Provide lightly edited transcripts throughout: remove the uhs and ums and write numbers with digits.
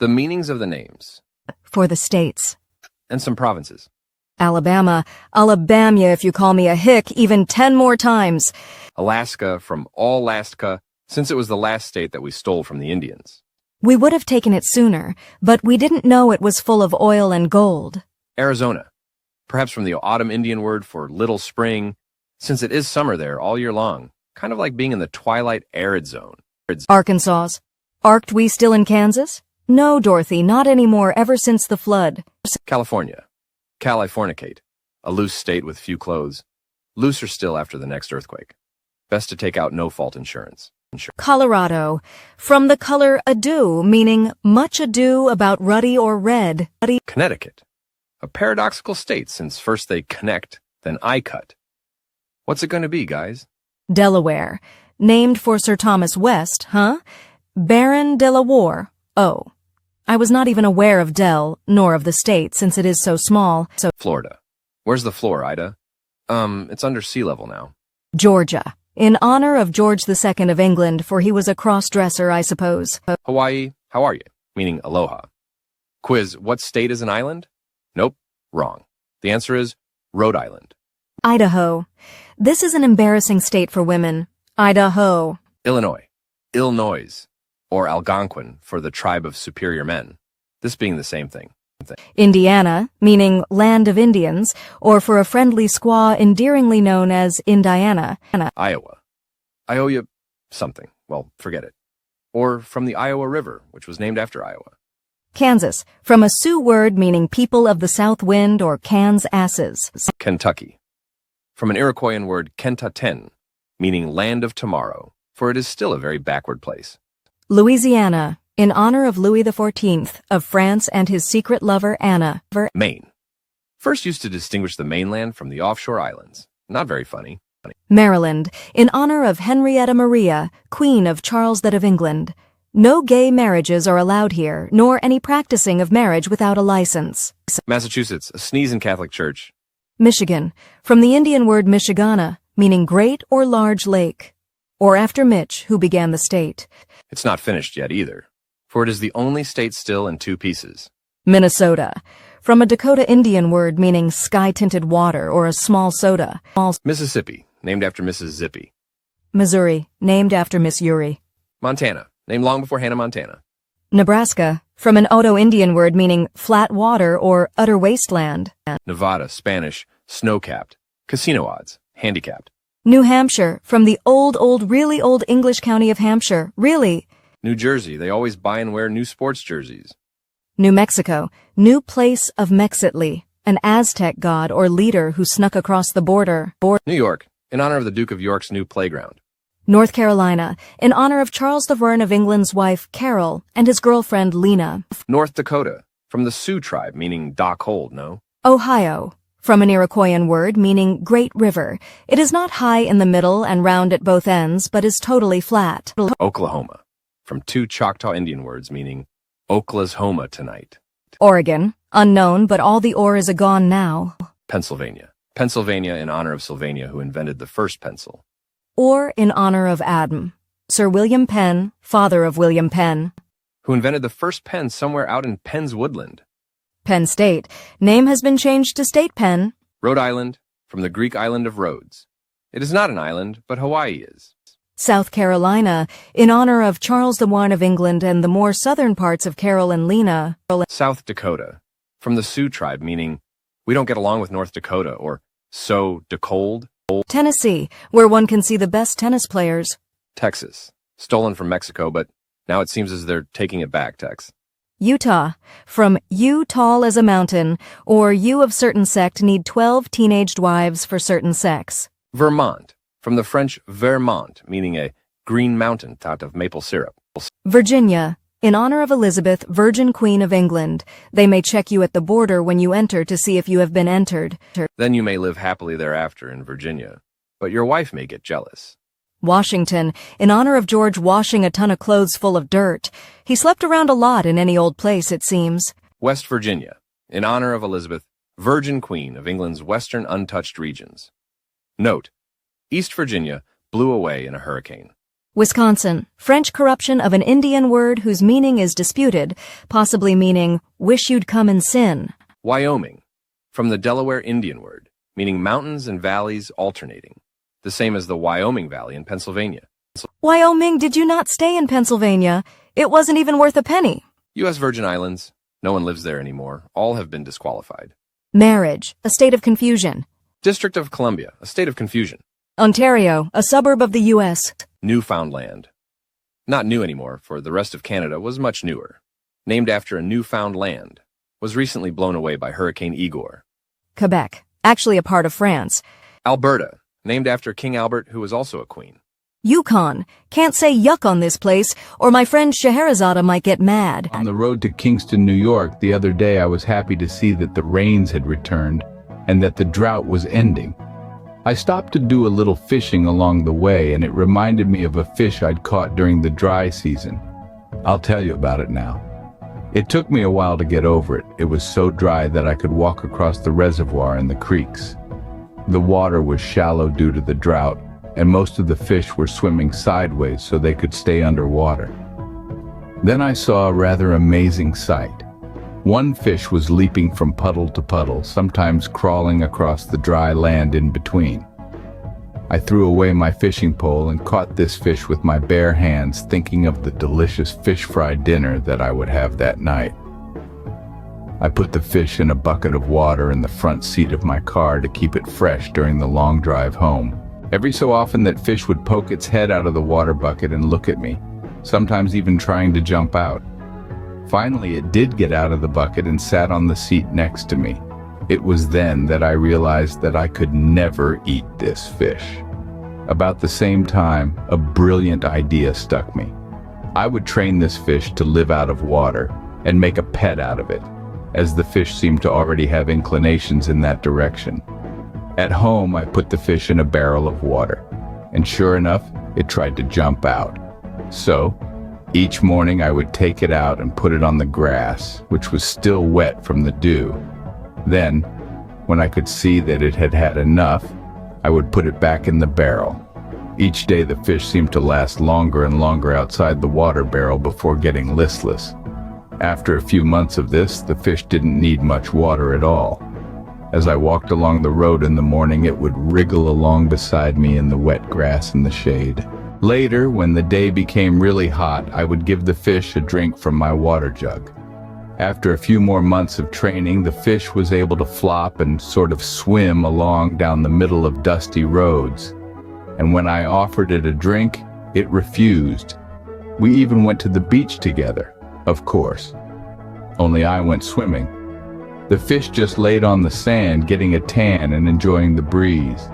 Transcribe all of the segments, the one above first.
The meanings of the names. For the states. And some provinces. Alabama. Alabama if you call me a hick even 10 more times. Alaska from All-Lastka, since it was the last state that we stole from the Indians. We would have taken it sooner, but we didn't know it was full of oil and gold. Arizona. Perhaps from the autumn Indian word for little spring, since it is summer there all year long, kind of like being in the twilight arid zone. Arkansas. Arced we still in Kansas? No, Dorothy, not anymore ever since the flood. California. Californicate. A loose state with few clothes. Looser still after the next earthquake. Best to take out no-fault insurance. Colorado. From the color ado, meaning much ado about ruddy or red. Connecticut. A paradoxical state since first they connect, then I cut. What's it going to be, guys? Delaware. Named for Sir Thomas West, huh? Baron de la Warr. Oh. I was not even aware of Del, nor of the state, since it is so small. Florida. Where's the floor, Ida? It's under sea level now. Georgia. In honor of George II of England, for he was a cross-dresser, I suppose. Hawaii, how are you? Meaning aloha. Quiz, what state is an island? Nope, wrong. The answer is Rhode Island. Idaho. This is an embarrassing state for women. Idaho. Illinois. Illinois. Or Algonquin for the tribe of superior men. This being the same thing. Indiana, meaning land of Indians, or for a friendly squaw endearingly known as Indiana. Iowa. I owe you something. Well, forget it. Or from the Iowa River, which was named after Iowa. Kansas, from a Sioux word meaning people of the south wind or Can's asses. Kentucky. From an Iroquoian word Kentaten, meaning land of tomorrow, for it is still a very backward place. Louisiana, in honor of Louis XIV of France and his secret lover Anna. Maine. First used to distinguish the mainland from the offshore islands. Not very funny. Maryland, in honor of Henrietta Maria, Queen of Charles of England. No gay marriages are allowed here, nor any practicing of marriage without a license. Massachusetts, a sneeze in Catholic Church. Michigan, from the Indian word Michigana, meaning great or large lake. Or after Mitch, who began the state. It's not finished yet either, for it is the only state still in two pieces. Minnesota, from a Dakota Indian word meaning sky-tinted water or a small soda. Mississippi, named after Mrs. Zippy. Missouri, named after Miss Uri. Montana, named long before Hannah Montana. Nebraska, from an Oto Indian word meaning flat water or utter wasteland. Nevada, Spanish, snow-capped. Casino odds, handicapped. New Hampshire, from the really old English county of Hampshire, really. New Jersey, they always buy and wear new sports jerseys. New Mexico, new place of Mexitli, an Aztec god or leader who snuck across the border. New York, in honor of the Duke of York's new playground. North Carolina, in honor of Charles the Verne of England's wife, Carol, and his girlfriend, Lena. North Dakota, from the Sioux tribe, meaning dock hold, no? Ohio, from an Iroquoian word meaning great river. It is not high in the middle and round at both ends, but is totally flat. Oklahoma, from two Choctaw Indian words meaning Oklahoma tonight. Oregon, unknown, but all the ore is a-gone now. Pennsylvania. Pennsylvania in honor of Sylvania, who invented the first pencil. Or in honor of Adam, Sir William Penn, father of William Penn. Who invented the first pen somewhere out in Penn's Woodland. Penn State. Name has been changed to State Penn. Rhode Island, from the Greek island of Rhodes. It is not an island, but Hawaii is. South Carolina, in honor of Charles the Warren of England and the more southern parts of Carol and Lena. South Dakota, from the Sioux tribe, meaning we don't get along with North Dakota, or so cold. Tennessee, where one can see the best tennis players. Texas, stolen from Mexico, but now it seems as they're taking it back, Tex. Utah, from you tall as a mountain, or you of certain sect need 12 teenaged wives for certain sex. Vermont, from the French Vermont, meaning a green mountain out of maple syrup. Virginia, in honor of Elizabeth, Virgin Queen of England. They may check you at the border when you enter to see if you have been entered. Then you may live happily thereafter in Virginia, but your wife may get jealous. Washington, in honor of George washing a ton of clothes full of dirt. He slept around a lot in any old place, it seems. West Virginia, in honor of Elizabeth, Virgin Queen of England's western untouched regions. Note, East Virginia blew away in a hurricane. Wisconsin, French corruption of an Indian word whose meaning is disputed, possibly meaning, wish you'd come and sin. Wyoming, from the Delaware Indian word, meaning mountains and valleys alternating, the same as the Wyoming Valley in Pennsylvania. Wyoming, did you not stay in Pennsylvania? It wasn't even worth a penny. U.S. Virgin Islands, no one lives there anymore. All have been disqualified. Marriage, a state of confusion. District of Columbia, a state of confusion. Ontario, a suburb of the U.S. Newfoundland. Not new anymore, for the rest of Canada was much newer. Named after a newfound land, was recently blown away by Hurricane Igor. Quebec, actually a part of France. Alberta, named after King Albert, who was also a queen. Yukon, can't say yuck on this place, or my friend Scheherazade might get mad. On the road to Kingston, New York, the other day I was happy to see that the rains had returned and that the drought was ending. I stopped to do a little fishing along the way, and it reminded me of a fish I'd caught during the dry season. I'll tell you about it now. It took me a while to get over it. It was so dry that I could walk across the reservoir and the creeks. The water was shallow due to the drought, and most of the fish were swimming sideways so they could stay underwater. Then I saw a rather amazing sight. One fish was leaping from puddle to puddle, sometimes crawling across the dry land in between. I threw away my fishing pole and caught this fish with my bare hands, thinking of the delicious fish fry dinner that I would have that night. I put the fish in a bucket of water in the front seat of my car to keep it fresh during the long drive home. Every so often that fish would poke its head out of the water bucket and look at me, sometimes even trying to jump out. Finally, it did get out of the bucket and sat on the seat next to me. It was then that I realized that I could never eat this fish. About the same time, a brilliant idea struck me. I would train this fish to live out of water and make a pet out of it, as the fish seemed to already have inclinations in that direction. At home, I put the fish in a barrel of water, and sure enough, it tried to jump out. So, each morning I would take it out and put it on the grass, which was still wet from the dew. Then, when I could see that it had had enough, I would put it back in the barrel. Each day the fish seemed to last longer and longer outside the water barrel before getting listless. After a few months of this, the fish didn't need much water at all. As I walked along the road in the morning, it would wriggle along beside me in the wet grass in the shade. Later, when the day became really hot, I would give the fish a drink from my water jug. After a few more months of training, the fish was able to flop and sort of swim along down the middle of dusty roads. And when I offered it a drink, it refused. We even went to the beach together, of course. Only I went swimming. The fish just laid on the sand, getting a tan and enjoying the breeze.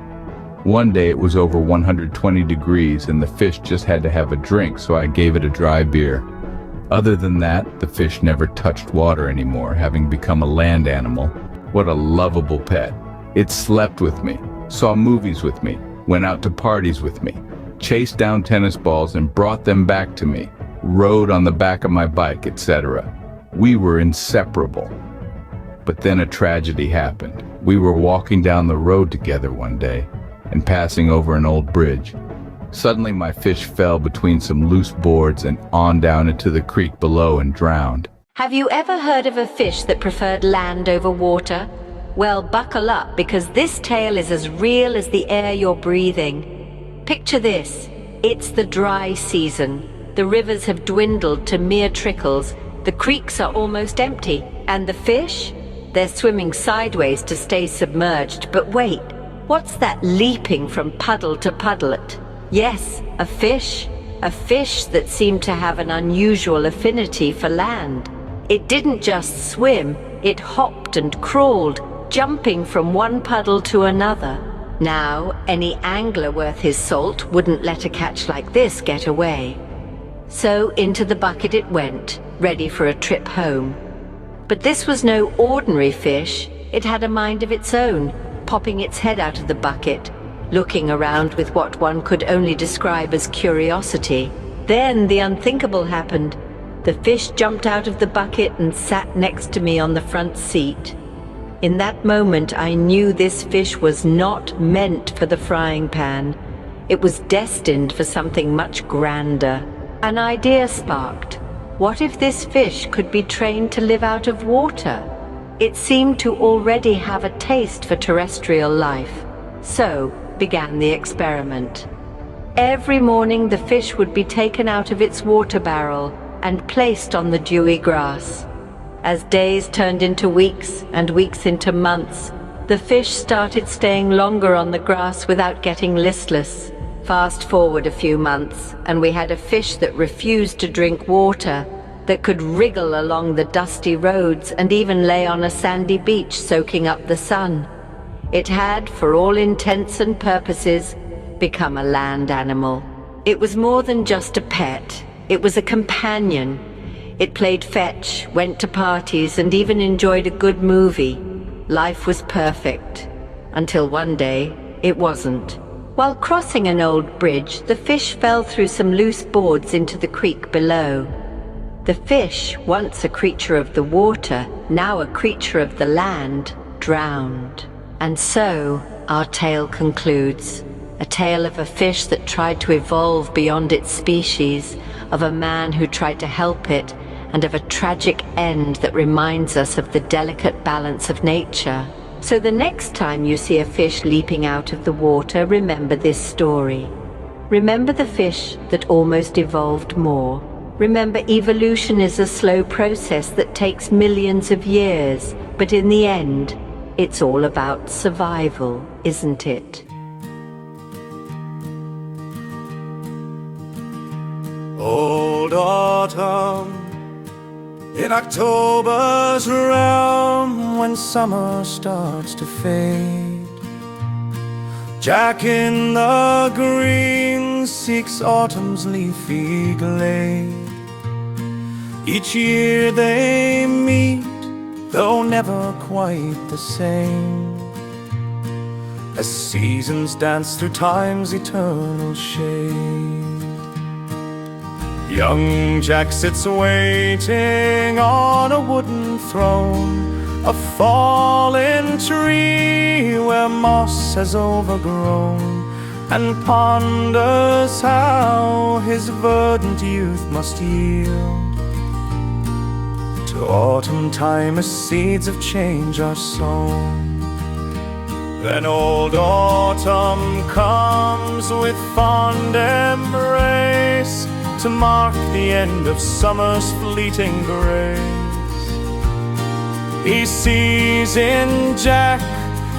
One day it was over 120 degrees and the fish just had to have a drink, so I gave it a dry beer. Other than that, the fish never touched water anymore, having become a land animal. What a lovable pet. It slept with me, saw movies with me, went out to parties with me, chased down tennis balls and brought them back to me, rode on the back of my bike, etc. We were inseparable. But then a tragedy happened. We were walking down the road together one day and passing over an old bridge. Suddenly my fish fell between some loose boards and on down into the creek below and drowned. Have you ever heard of a fish that preferred land over water? Well, buckle up, because this tale is as real as the air you're breathing. Picture this. It's the dry season. The rivers have dwindled to mere trickles. The creeks are almost empty. And the fish? They're swimming sideways to stay submerged. But wait, what's that leaping from puddle to puddlet? Yes, a fish. A fish that seemed to have an unusual affinity for land. It didn't just swim, it hopped and crawled, jumping from one puddle to another. Now, any angler worth his salt wouldn't let a catch like this get away. So into the bucket it went, ready for a trip home. But this was no ordinary fish. It had a mind of its own, popping its head out of the bucket, looking around with what one could only describe as curiosity. Then the unthinkable happened. The fish jumped out of the bucket and sat next to me on the front seat. In that moment, I knew this fish was not meant for the frying pan. It was destined for something much grander. An idea sparked. What if this fish could be trained to live out of water? It seemed to already have a taste for terrestrial life. So began the experiment. Every morning the fish would be taken out of its water barrel and placed on the dewy grass. As days turned into weeks and weeks into months, the fish started staying longer on the grass without getting listless. Fast forward a few months, and we had a fish that refused to drink water, that could wriggle along the dusty roads and even lay on a sandy beach soaking up the sun. It had, for all intents and purposes, become a land animal. It was more than just a pet. It was a companion. It played fetch, went to parties, and even enjoyed a good movie. Life was perfect. Until one day, it wasn't. While crossing an old bridge, the fish fell through some loose boards into the creek below. The fish, once a creature of the water, now a creature of the land, drowned. And so, our tale concludes. A tale of a fish that tried to evolve beyond its species, of a man who tried to help it, and of a tragic end that reminds us of the delicate balance of nature. So the next time you see a fish leaping out of the water, remember this story. Remember the fish that almost evolved more. Remember, evolution is a slow process that takes millions of years, but in the end, it's all about survival, isn't it? Old autumn, in October's realm, when summer starts to fade, Jack in the green seeks autumn's leafy glade. Each year they meet, though never quite the same, as seasons dance through time's eternal shade. Young Jack sits waiting on a wooden throne, a fallen tree where moss has overgrown, and ponders how his verdant youth must yield to autumn time as seeds of change are sown. Then old autumn comes with fond embrace to mark the end of summer's fleeting grace. He sees in Jack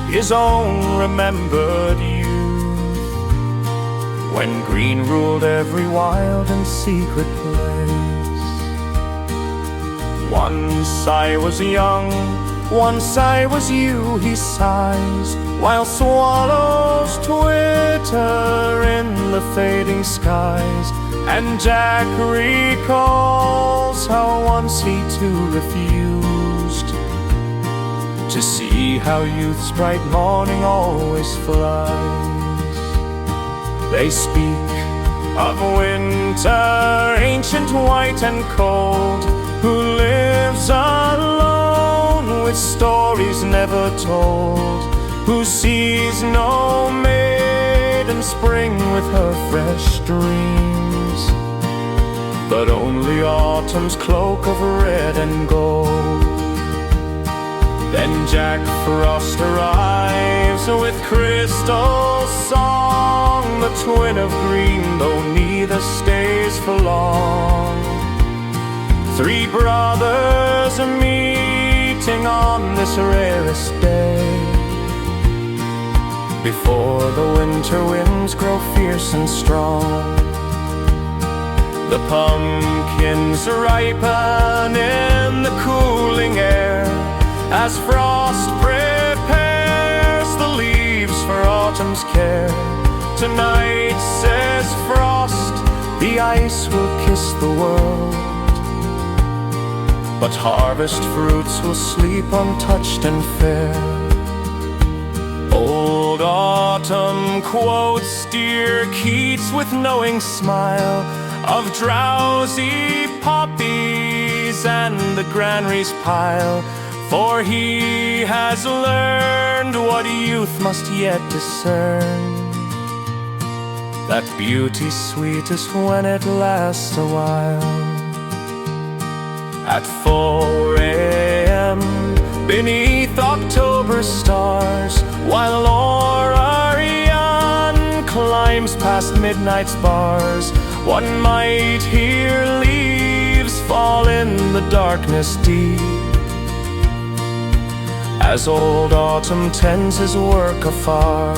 his own remembered youth, when green ruled every wild and secret place. Once I was young, once I was you, he sighs, while swallows twitter in the fading skies. And Jack recalls how once he too refused to see how youth's bright morning always flies. They speak of winter, ancient, white and cold, who lives alone with stories never told, who sees no maiden spring with her fresh dreams, but only autumn's cloak of red and gold. Then Jack Frost arrives with crystal song, the twin of green, though neither stays for long. Three brothers meeting on this rarest day, before the winter winds grow fierce and strong. The pumpkins ripen in the cooling air, as frost prepares the leaves for autumn's care. Tonight, says Frost, the ice will kiss the world, but harvest fruits will sleep untouched and fair. Old Autumn quotes dear Keats with knowing smile of drowsy poppies and the granary's pile, for he has learned what youth must yet discern, that beauty's sweetest when it lasts a while. At 4 a.m. beneath October stars, while Orion climbs past midnight's bars, one might hear leaves fall in the darkness deep, as old autumn tends his work afar.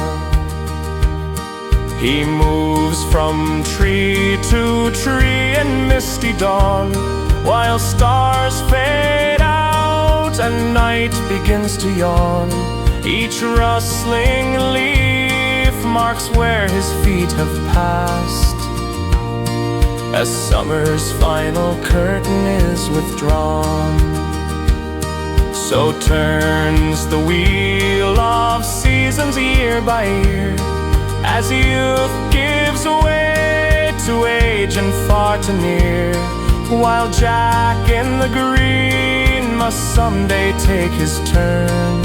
He moves from tree to tree in misty dawn, while stars fade out and night begins to yawn. Each rustling leaf marks where his feet have passed, as summer's final curtain is withdrawn. So turns the wheel of seasons year by year, as youth gives way to age and far to near, while Jack in the Green must someday take his turn,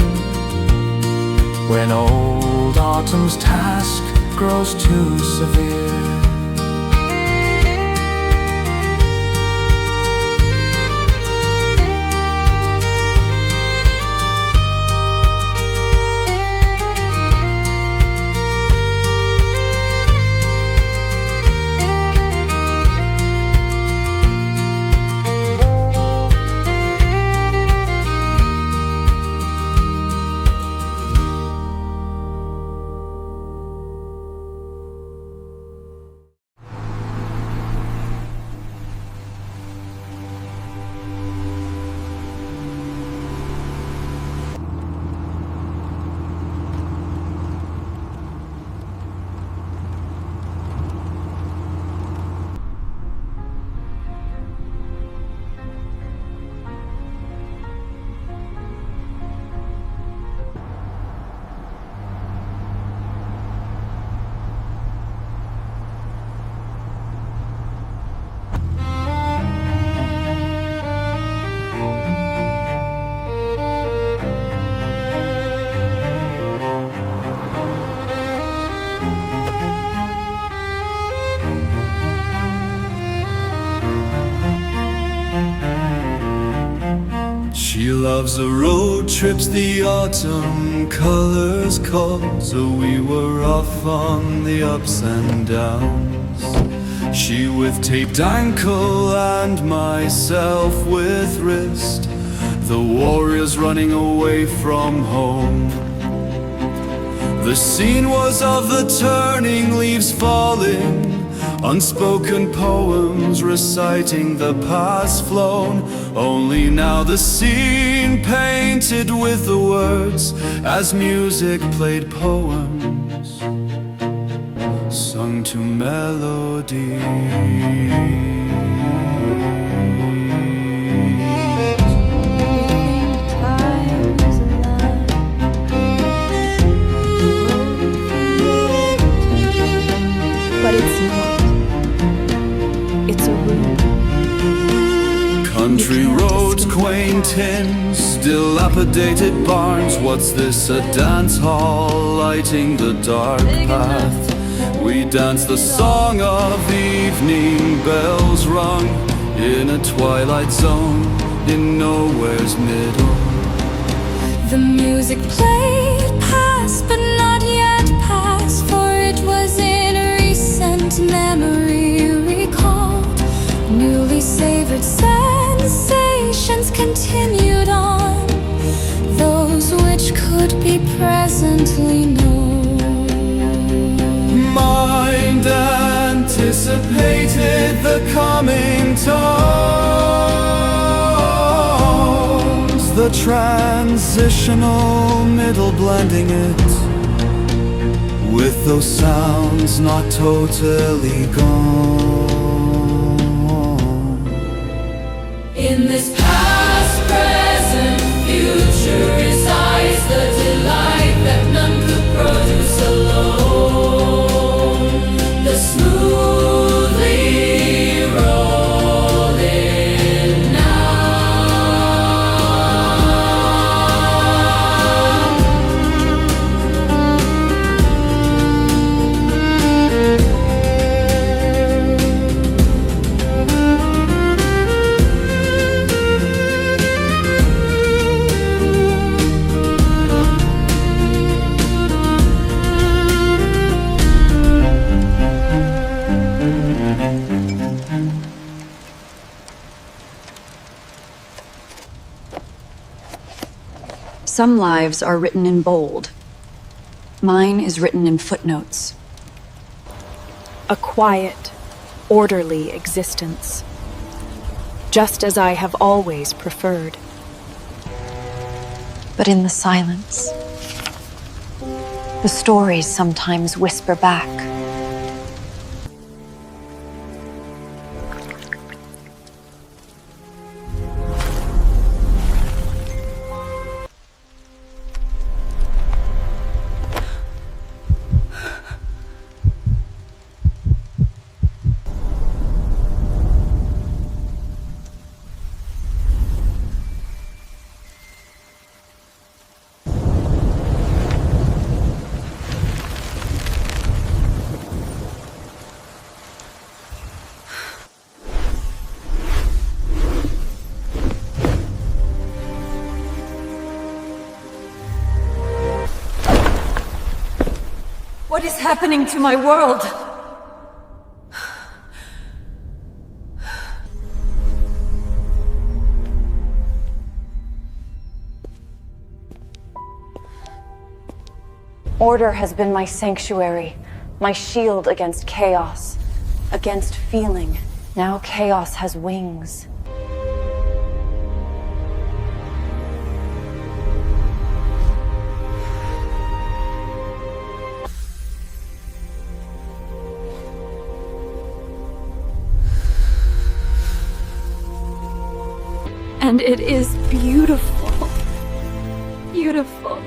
when old autumn's task grows too severe. She loves the road trips the autumn colors call, so we were off on the ups and downs. She with taped ankle and myself with wrist, the warriors running away from home. The scene was of the turning leaves falling, unspoken poems reciting the past flown. Only now the scene painted with the words, as music played poems sung to melody. But it's not. It's a room. Country roads, quaint inns, dilapidated barns. What's this, a dance hall lighting the dark path? We dance the song of evening, bells rung in a twilight zone in nowhere's middle. The music played past, but not yet past, for it was in recent memory recalled. Newly savored sensations continued on, those which could be presently known. Mind anticipated the coming tones, the transitional middle blending it with those sounds not totally gone. In this past, present, future resides the delight that none could produce alone. The smoothly rolling now. Some lives are written in bold. Mine is written in footnotes. A quiet, orderly existence. Just as I have always preferred. But in the silence, the stories sometimes whisper back. What is happening to my world? Order has been my sanctuary, my shield against chaos, against feeling. Now chaos has wings. And it is beautiful. Beautiful.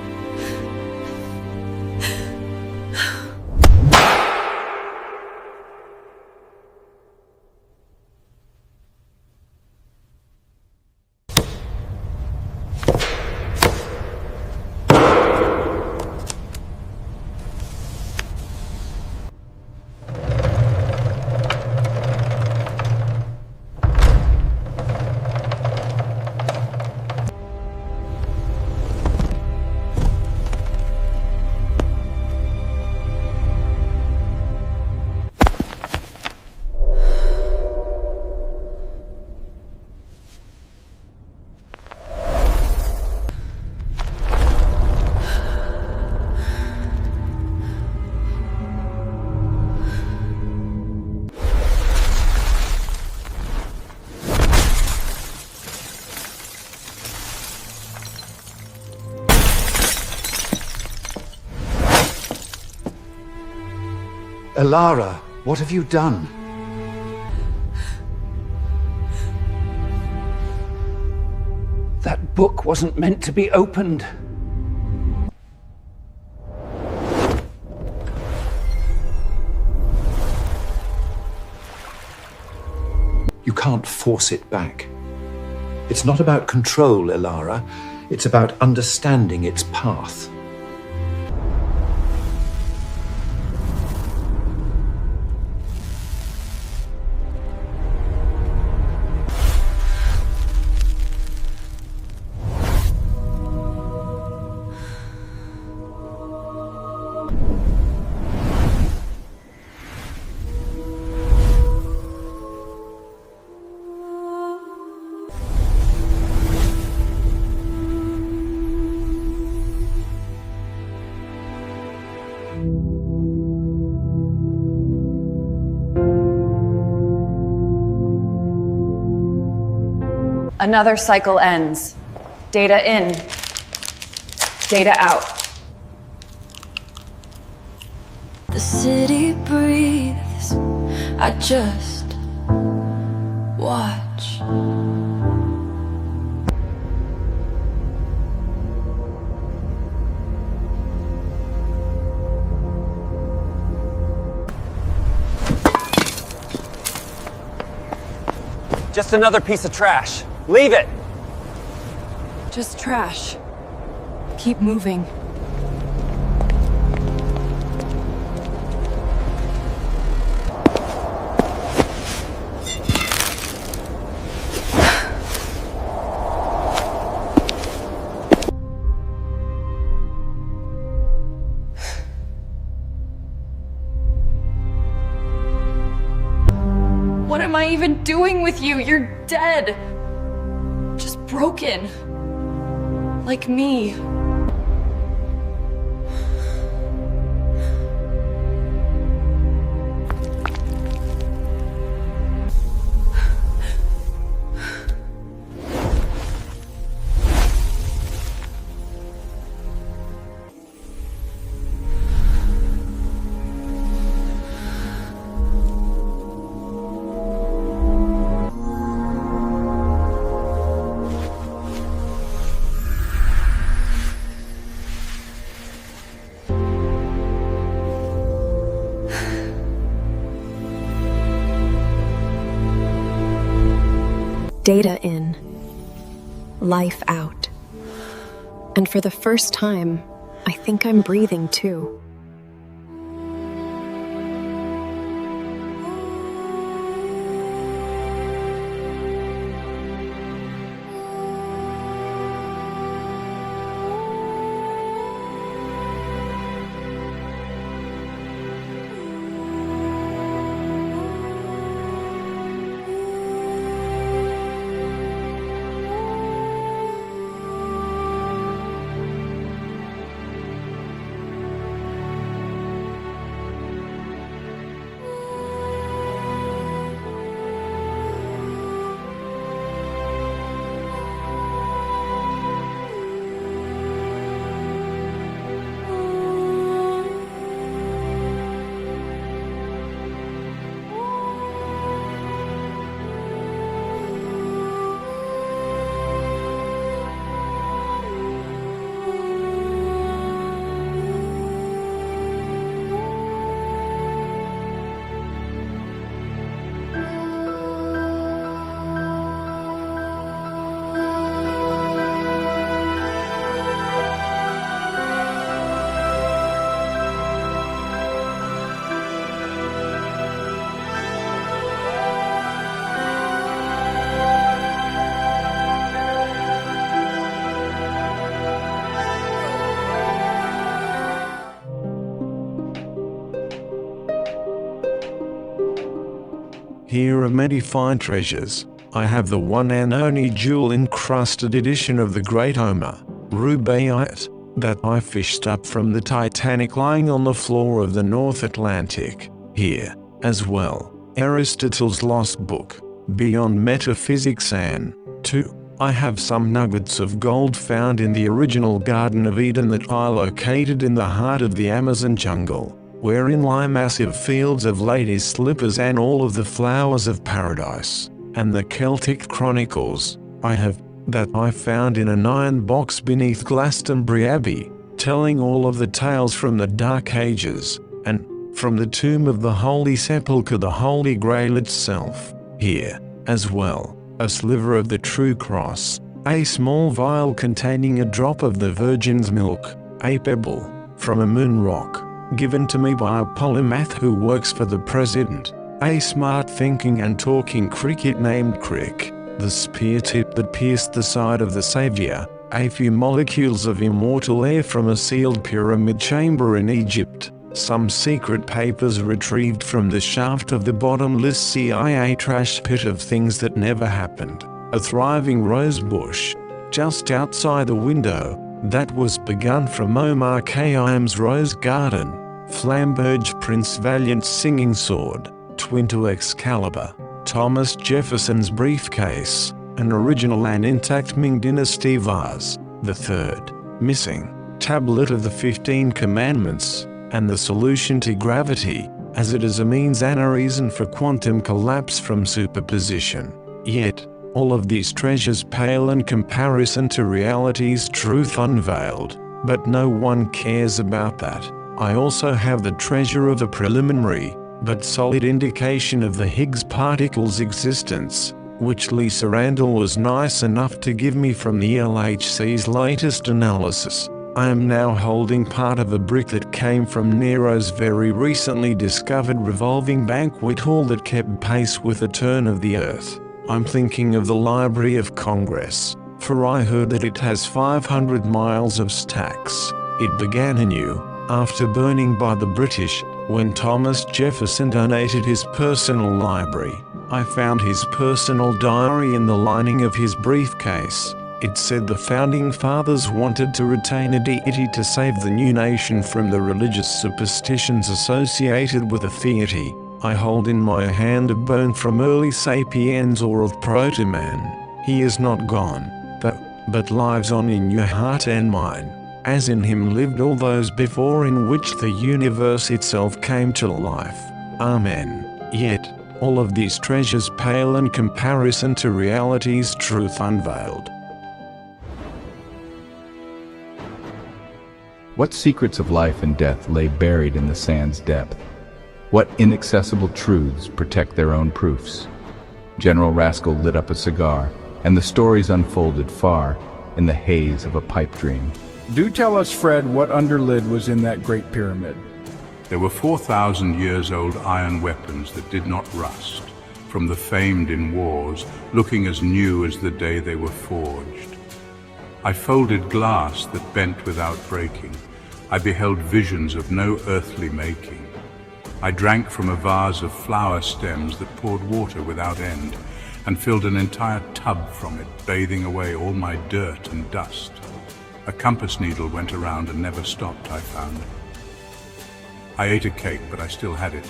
Elara, what have you done? That book wasn't meant to be opened. You can't force it back. It's not about control, Elara. It's about understanding its path. Another cycle ends. Data in, data out. The city breathes, I just watch. Just another piece of trash. Leave it! Just trash. Keep moving. What am I even doing with you? You're dead. Just broken. Like me. Data in, life out. And for the first time, I think I'm breathing too. Here are many fine treasures. I have the one and only jewel-encrusted edition of the Great Homer, Rubaiyat, that I fished up from the Titanic lying on the floor of the North Atlantic. Here, as well, Aristotle's lost book, Beyond Metaphysics, and, 2. I have some nuggets of gold found in the original Garden of Eden that I located in the heart of the Amazon jungle, wherein lie massive fields of ladies' slippers and all of the flowers of paradise, and the Celtic chronicles that I found in an iron box beneath Glastonbury Abbey, telling all of the tales from the Dark Ages, and, from the tomb of the Holy Sepulchre, the Holy Grail itself. Here, as well, a sliver of the true cross, a small vial containing a drop of the Virgin's milk, a pebble, from a moon rock, given to me by a polymath who works for the president, a smart thinking and talking cricket named Crick, the spear tip that pierced the side of the Savior, a few molecules of immortal air from a sealed pyramid chamber in Egypt, some secret papers retrieved from the shaft of the bottomless CIA trash pit of things that never happened, a thriving rose bush, just outside the window, that was begun from Omar Khayyam's rose garden, Flamberge Prince Valiant's singing sword, twin to Excalibur, Thomas Jefferson's briefcase, an original and intact Ming Dynasty vase, the third, missing, tablet of the 15 Commandments, and the solution to gravity, as it is a means and a reason for quantum collapse from superposition. Yet, all of these treasures pale in comparison to reality's truth unveiled, but no one cares about that. I also have the treasure of the preliminary, but solid indication of the Higgs particle's existence, which Lisa Randall was nice enough to give me from the LHC's latest analysis. I am now holding part of a brick that came from Nero's very recently discovered revolving banquet hall that kept pace with the turn of the earth. I'm thinking of the Library of Congress, for I heard that it has 500 miles of stacks. It began anew, after burning by the British, when Thomas Jefferson donated his personal library. I found his personal diary in the lining of his briefcase. It said the Founding Fathers wanted to retain a deity to save the new nation from the religious superstitions associated with a deity. I hold in my hand a bone from early sapiens or of proto-man. He is not gone, but lives on in your heart and mine, as in him lived all those before, in which the universe itself came to life. Amen. Yet, all of these treasures pale in comparison to reality's truth unveiled. What secrets of life and death lay buried in the sand's depth? What inaccessible truths protect their own proofs? General Rascal lit up a cigar, and the stories unfolded far in the haze of a pipe dream. Do tell us, Fred, what underlid was in that Great Pyramid. There were 4,000 years old iron weapons that did not rust, from the famed in wars, looking as new as the day they were forged. I folded glass that bent without breaking. I beheld visions of no earthly making. I drank from a vase of flower stems that poured water without end, and filled an entire tub from it, bathing away all my dirt and dust. A compass needle went around and never stopped, I found. I ate a cake, but I still had it.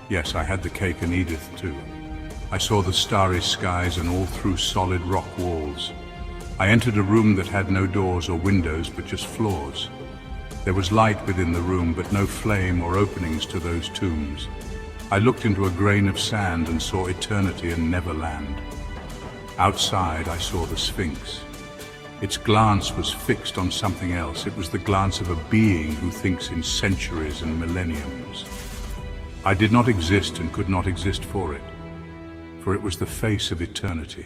Yes, I had the cake and Edith too. I saw the starry skies and all through solid rock walls. I entered a room that had no doors or windows, but just floors. There was light within the room, but no flame or openings to those tombs. I looked into a grain of sand and saw eternity and Neverland. Outside, I saw the Sphinx. Its glance was fixed on something else. It was the glance of a being who thinks in centuries and millenniums. I did not exist and could not exist for it was the face of eternity.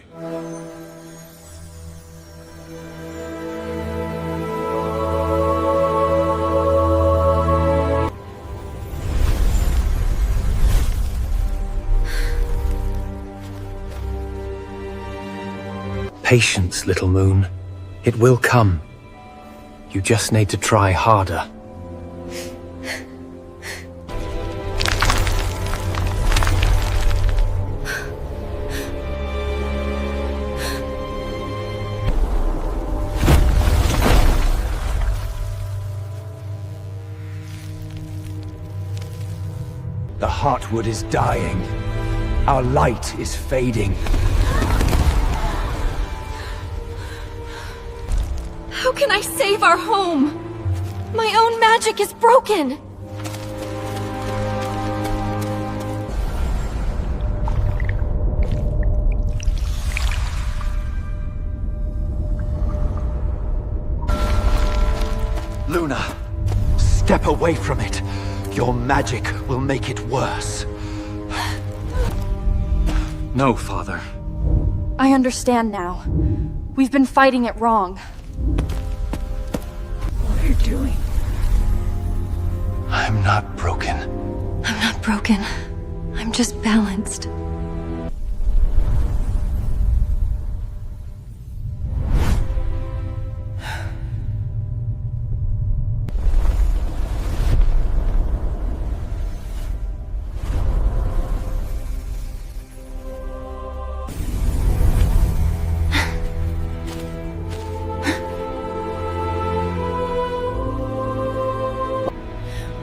Patience, little moon. It will come. You just need to try harder. The Heartwood is dying. Our light is fading. How can I save our home? My own magic is broken! Luna, step away from it. Your magic will make it worse. No, Father. I understand now. We've been fighting it wrong. What are you doing? I'm not broken. I'm not broken. I'm just balanced.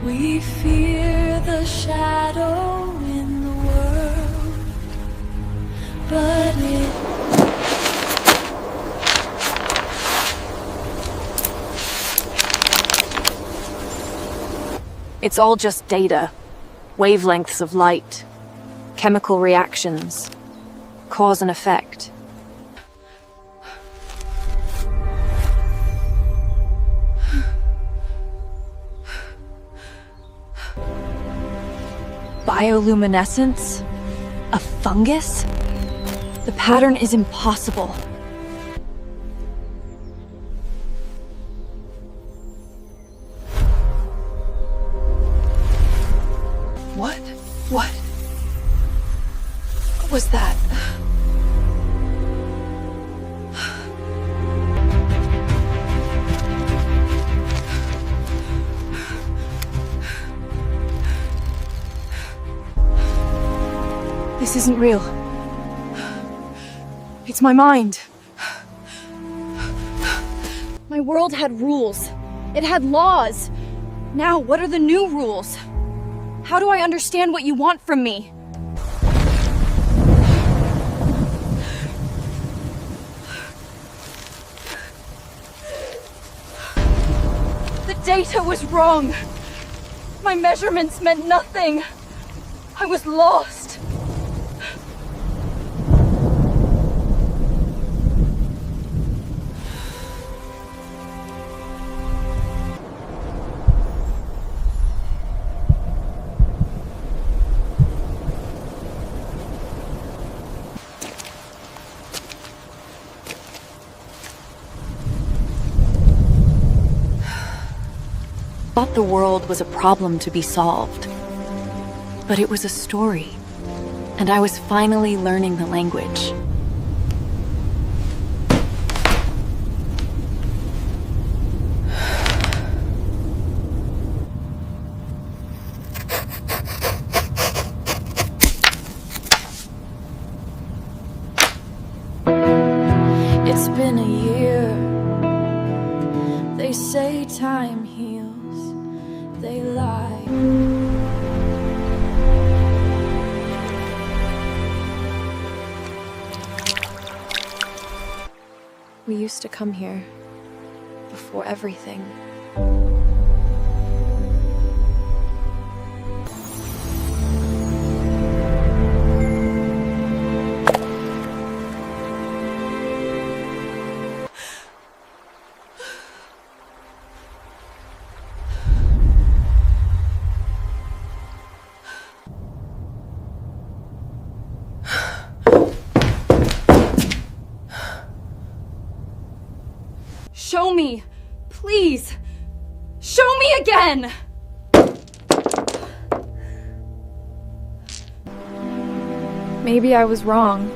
We fear the shadow in the world, but It's all just data. Wavelengths of light. Chemical reactions. Cause and effect. Bioluminescence? A fungus? The pattern is impossible. What was that? This isn't real. It's my mind. My world had rules. It had laws. Now, what are the new rules? How do I understand what you want from me? The data was wrong. My measurements meant nothing. I was lost. thought the world was a problem to be solved. But it was a story, and I was finally learning the language. It's been a year. They say time heals. They lie. We used to come here before everything. Show me! Please! Show me again! Maybe I was wrong,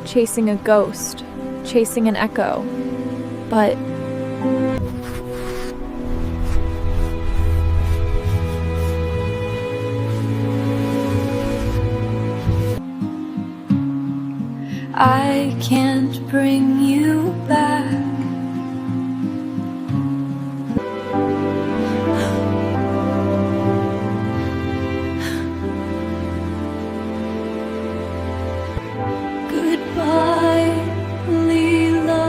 chasing a ghost, chasing an echo, but I can't bring you back. Goodbye, Leela.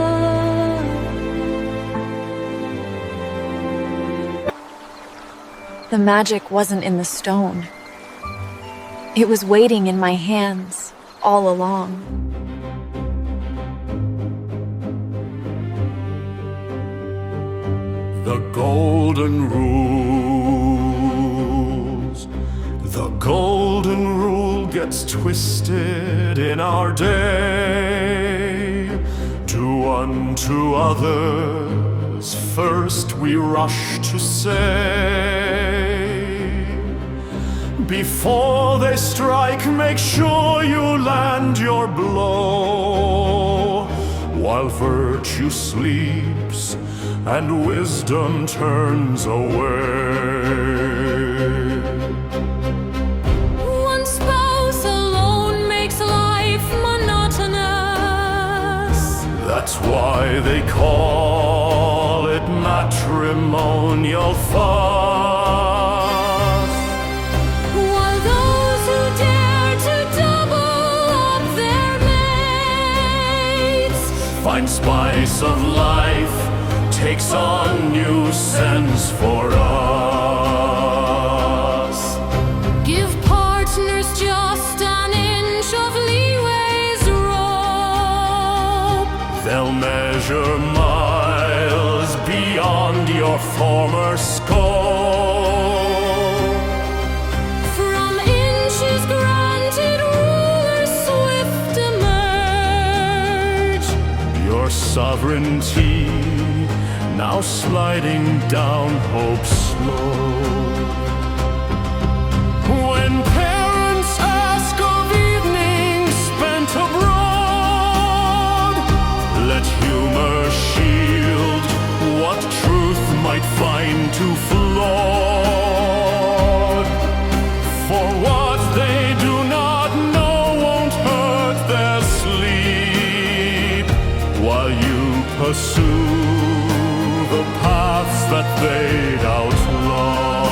The magic wasn't in the stone. It was waiting in my hands all along. The golden rules. The golden rule gets twisted in our day. Do unto others first we rush to say. Before they strike, make sure you land your blow. While virtue sleeps and wisdom turns away. One spouse alone makes life monotonous. That's why they call it matrimonial fuss. While those who dare to double up their mates Find spice of life takes on new sense for us. give partners just an inch of leeway's rope. They'll measure miles beyond your former scope. From inches granted, rulers swift emerge. Your sovereignty now sliding down hope slow. When parents ask of evenings spent abroad, let humor shield what truth might find too flawed. For what they do not know won't hurt their sleep, while you pursue the paths that they'd outlawed.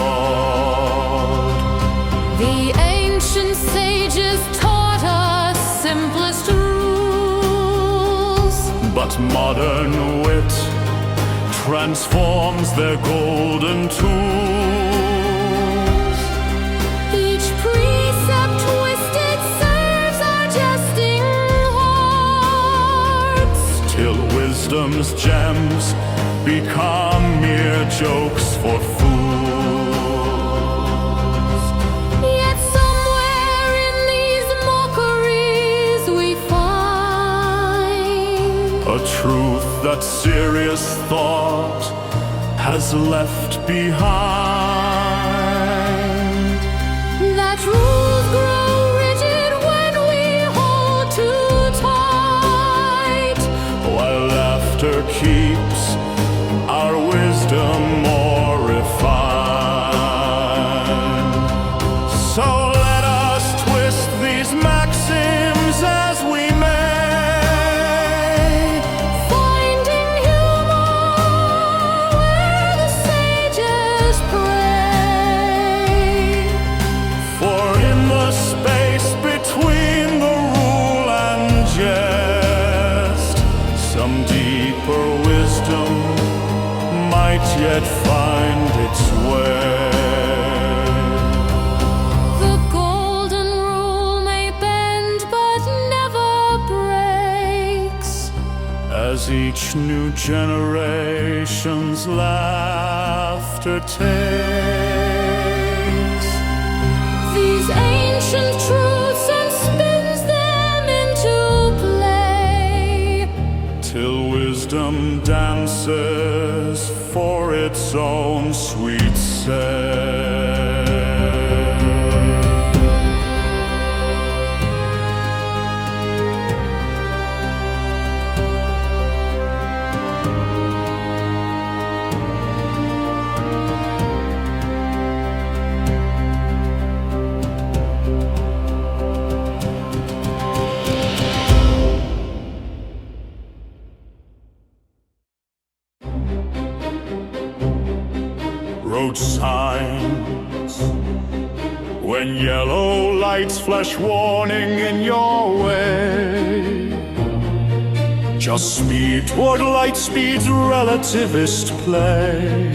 The ancient sages taught us simplest rules. But modern wit transforms their golden tools. Each precept twisted serves our jesting hearts. Till wisdom's gems become mere jokes for fools. Yet somewhere in these mockeries we find A truth that serious thought has left behind. That rules grow rigid when we hold too tight, while laughter keeps our wisdom more refined. So let us twist these maxims as we may, finding humor where the sages pray. for in the space between the rule and jest, some deeper wisdom might yet find its way. The golden rule may bend but never breaks, As each new generation's laughter takes these ancient truths and spins them into play, till wisdom dances for its own sweet say. Road signs, when yellow lights flash warning in your way, just speed toward light speed's relativist play.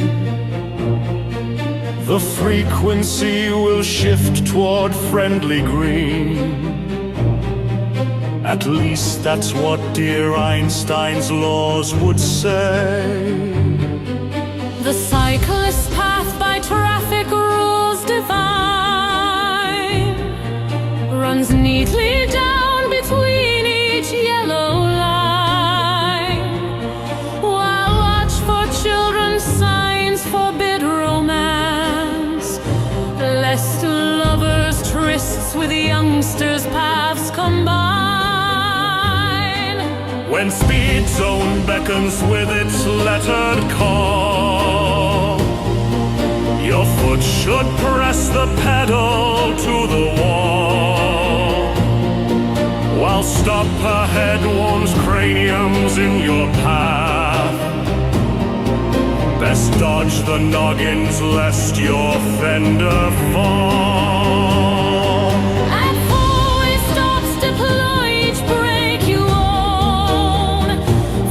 The frequency will shift toward friendly green. At least that's what dear Einstein's laws would say. the cyclist's path by traffic rules divine runs neatly down between each yellow line, while watch for children's signs forbid romance, lest lovers' trysts with youngsters' paths combine. When speed zone beckons with its lettered call, your foot should press the pedal to the wall, while stop ahead warms craniums in your path. Best dodge the noggins lest your fender fall. At four-way stops, deploy each brake you own.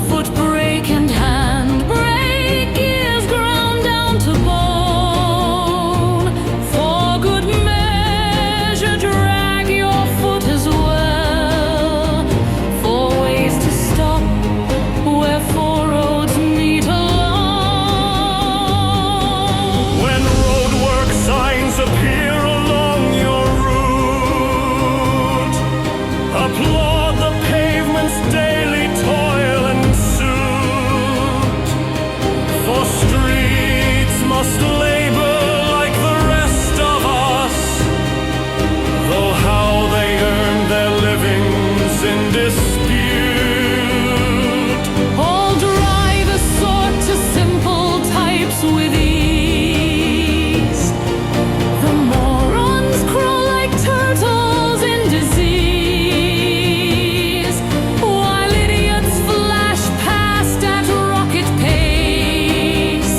Foot brake and hand brake, gears ground down to bone. For good measure, drag your foot as well. Four ways to stop where four roads meet alone. When roadwork signs appear along your route, applaud the pavement's daily toil and suit. For streets must labor like the rest of us, though how they earn their livings in dispute. All drivers sort to simple types with ease. The morons crawl like turtles in disease, while idiots flash past at rocket pace.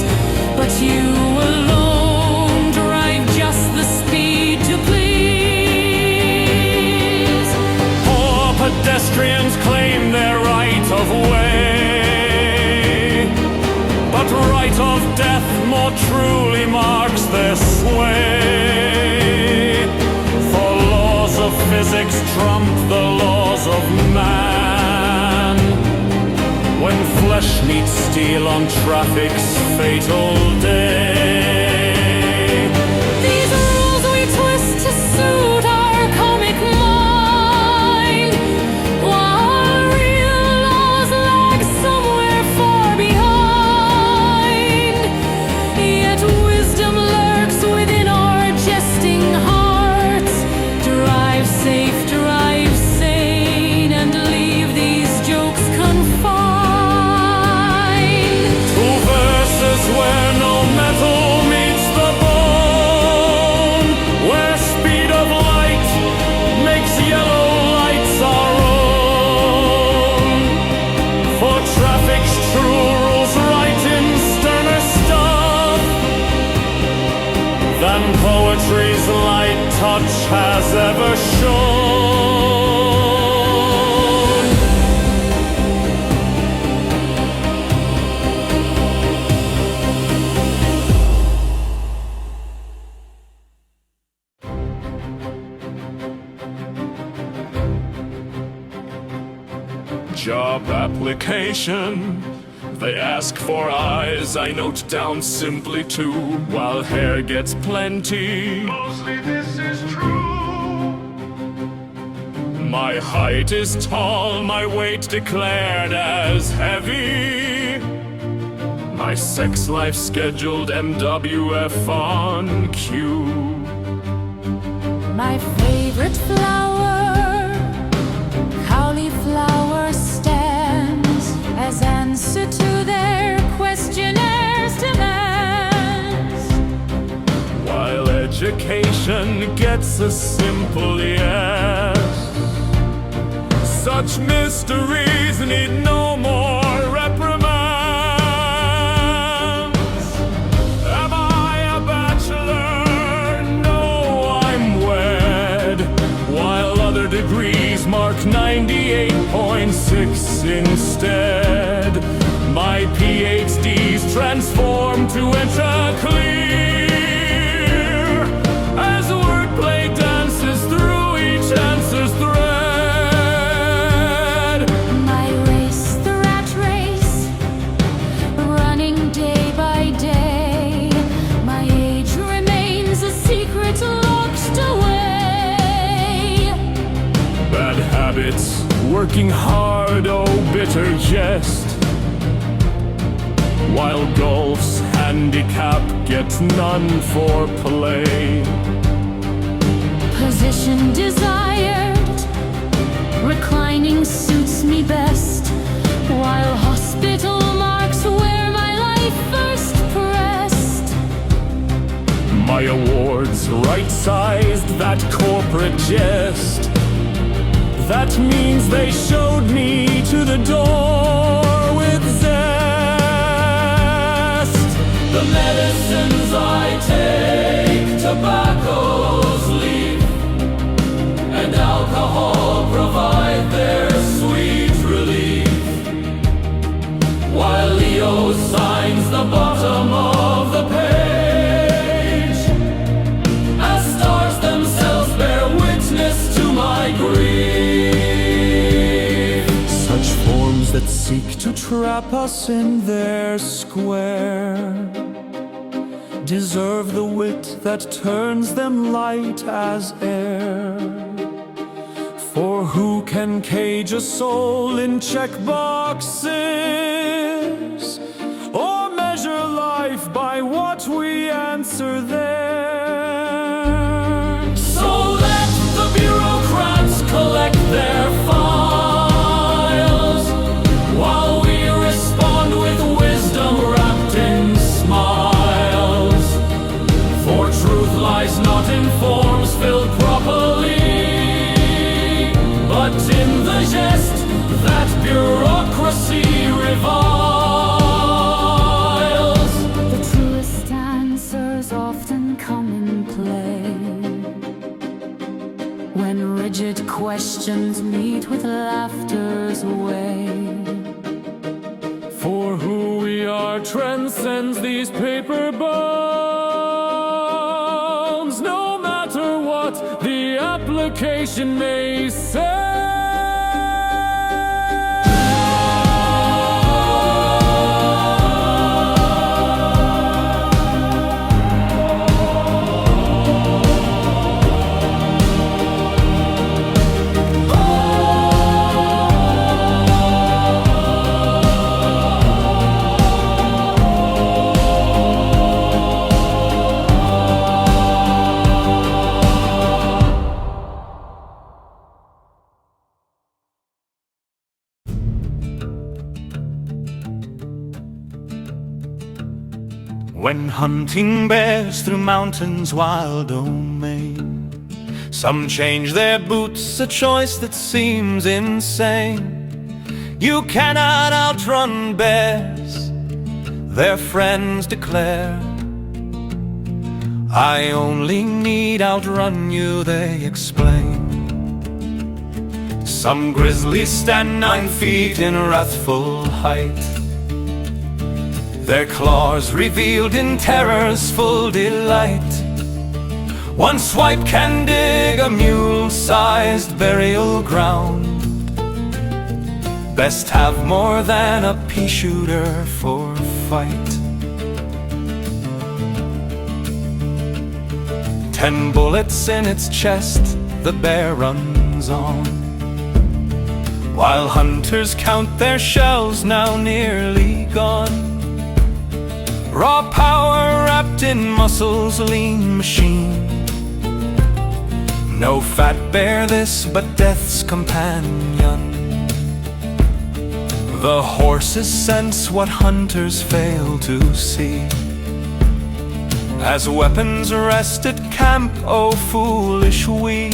But you alone drive just the speed to please. Poor pedestrians claim their right of way, but right of death more truly marks their sway. For laws of physics trump the laws of man, when flesh meets steel on traffic's fatal day. These rules we twist to suit our comic mind, while our real laws lag somewhere far behind. poetry's light touch has ever shown. Job application. They ask for eyes, I note down simply two, while hair gets plenty. Mostly this is true. My height is tall, my weight declared as heavy. My sex life scheduled MWF on cue. My favorite flower, cauliflower, stands as answer to their questionnaires' demands. While education gets a simple yes, such mysteries need no more reprimands. Am I a bachelor? No, I'm wed. While other degrees mark 98.6 instead. My PhDs transform to Intraclear as wordplay dances through each answer's thread. My race, the rat race, running day by day. My age remains a secret locked away. Bad habits, working hard, oh bitter jest. While golf's handicap gets none for play. Position desired, reclining suits me best, while hospital marks where my life first pressed. My awards right-sized that corporate jest. That means they showed me to the door with zest. The medicines I take, tobacco's leaf and alcohol provide their sweet relief. While Leo signs the bottom of the page, as stars themselves bear witness to my grief. Such forms that seek to trap us in their square deserve the wit that turns them light as air. For who can cage a soul in checkboxes, or measure life by what we answer there? So let the bureaucrats collect their files, while we respond with wisdom wrapped in smiles. For truth lies not in forms filled properly, but in the jest that bureaucracy reviles. The truest answers often come in play when rigid questions meet with laughter's way. For who we are transcends these paper bounds, no matter what the application may say. When hunting bears through mountains' wild domain, some change their boots, a choice that seems insane. You cannot outrun bears, their friends declare. I only need outrun you, they explain. Some grizzlies stand 9 feet in wrathful height, their claws revealed in terror's full delight. One swipe can dig a mule-sized burial ground. Best have more than a pea-shooter for fight. 10 bullets in its chest, the bear runs on, while hunters count their shells now nearly gone. Raw power wrapped in muscles, lean machine. No fat bear this, but death's companion. The horses sense what hunters fail to see. As weapons rest at camp, oh foolish we,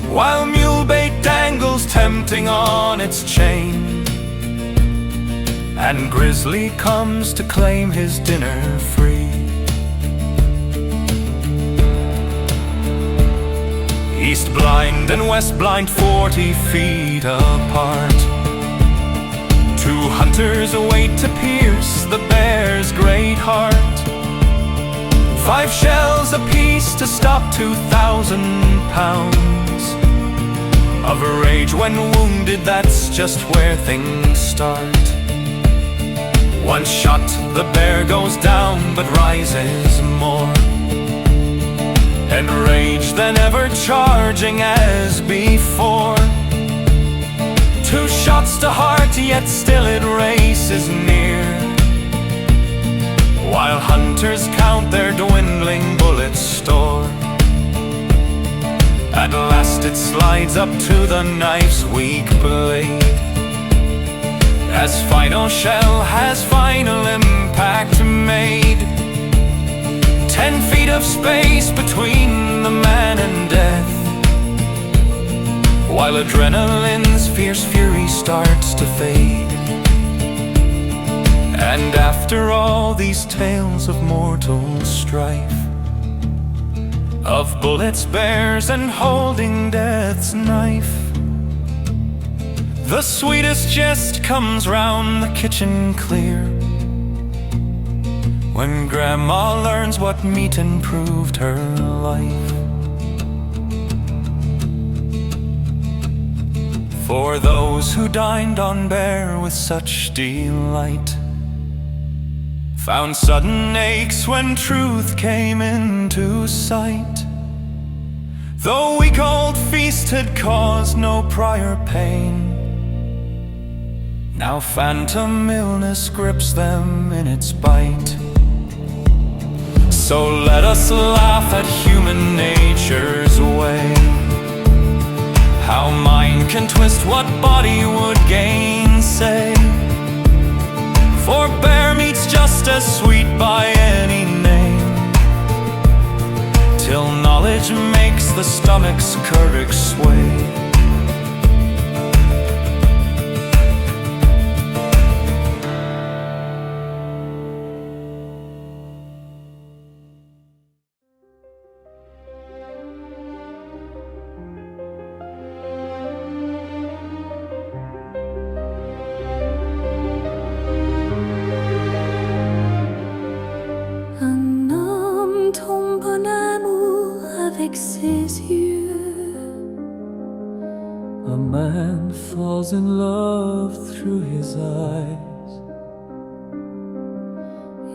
while mule bait dangles tempting on its chain, and grizzly comes to claim his dinner free. East blind and west blind, 40 feet apart. 2 hunters await to pierce the bear's great heart. 5 shells apiece to stop 2,000 pounds of rage when wounded, that's just where things start. One shot, the bear goes down, but rises more, enraged than ever, charging as before. 2 shots to heart, yet still it races near, while hunters count their dwindling bullet store. At last it slides up to the knife's weak blade, as final shell has final impact made. 10 feet of space between the man and death, while adrenaline's fierce fury starts to fade. And after all these tales of mortal strife, of bullets, bears, and holding death's knife, the sweetest jest comes round the kitchen clear, when Grandma learns what meat improved her life. For those who dined on bear with such delight, found sudden aches when truth came into sight. Though week old feast had caused no prior pain, now phantom illness grips them in its bite. So let us laugh at human nature's way, how mind can twist what body would gainsay. For bear meat's just as sweet by any name, till knowledge makes the stomach's courage sway. Ses yeux. A man falls in love through his eyes.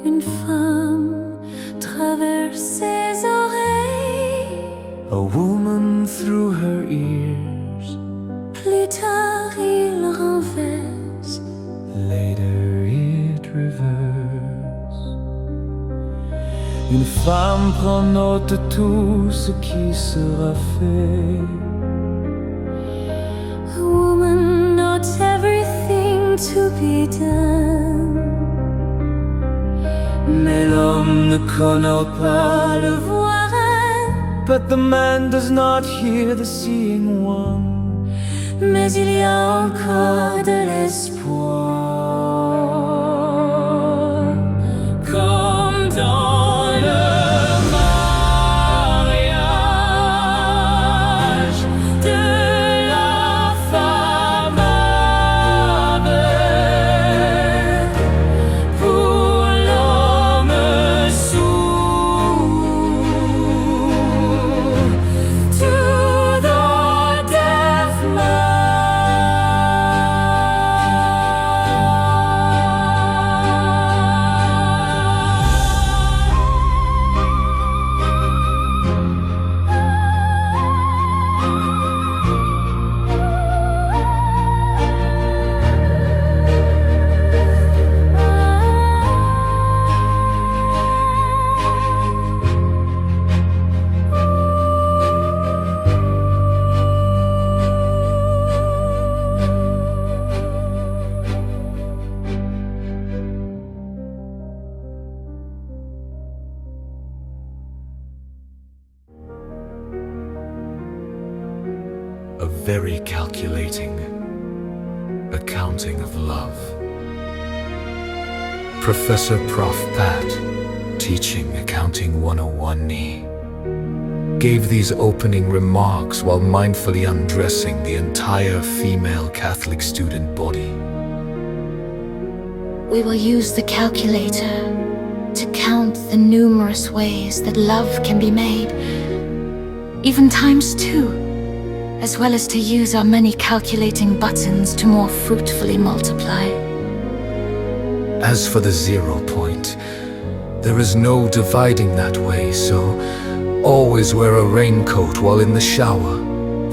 Une femme traverse ses oreilles. A woman through her ears. Plus tard il renverse. Later it reverse. Une femme prend note de tout ce qui sera fait. A woman notes everything to be done. Mais l'homme ne connaît pas le voir. But the man does not hear the seeing one. Mais il y a encore de l'espoir. Comme dans le very calculating accounting of love. Professor Prof. Pat, teaching Accounting 101-E, gave these opening remarks while mindfully undressing the entire female Catholic student body. We will use the calculator to count the numerous ways that love can be made, even ×2, as well as to use our many calculating buttons to more fruitfully multiply. As for the 0 point, there is no dividing that way, so always wear a raincoat while in the shower,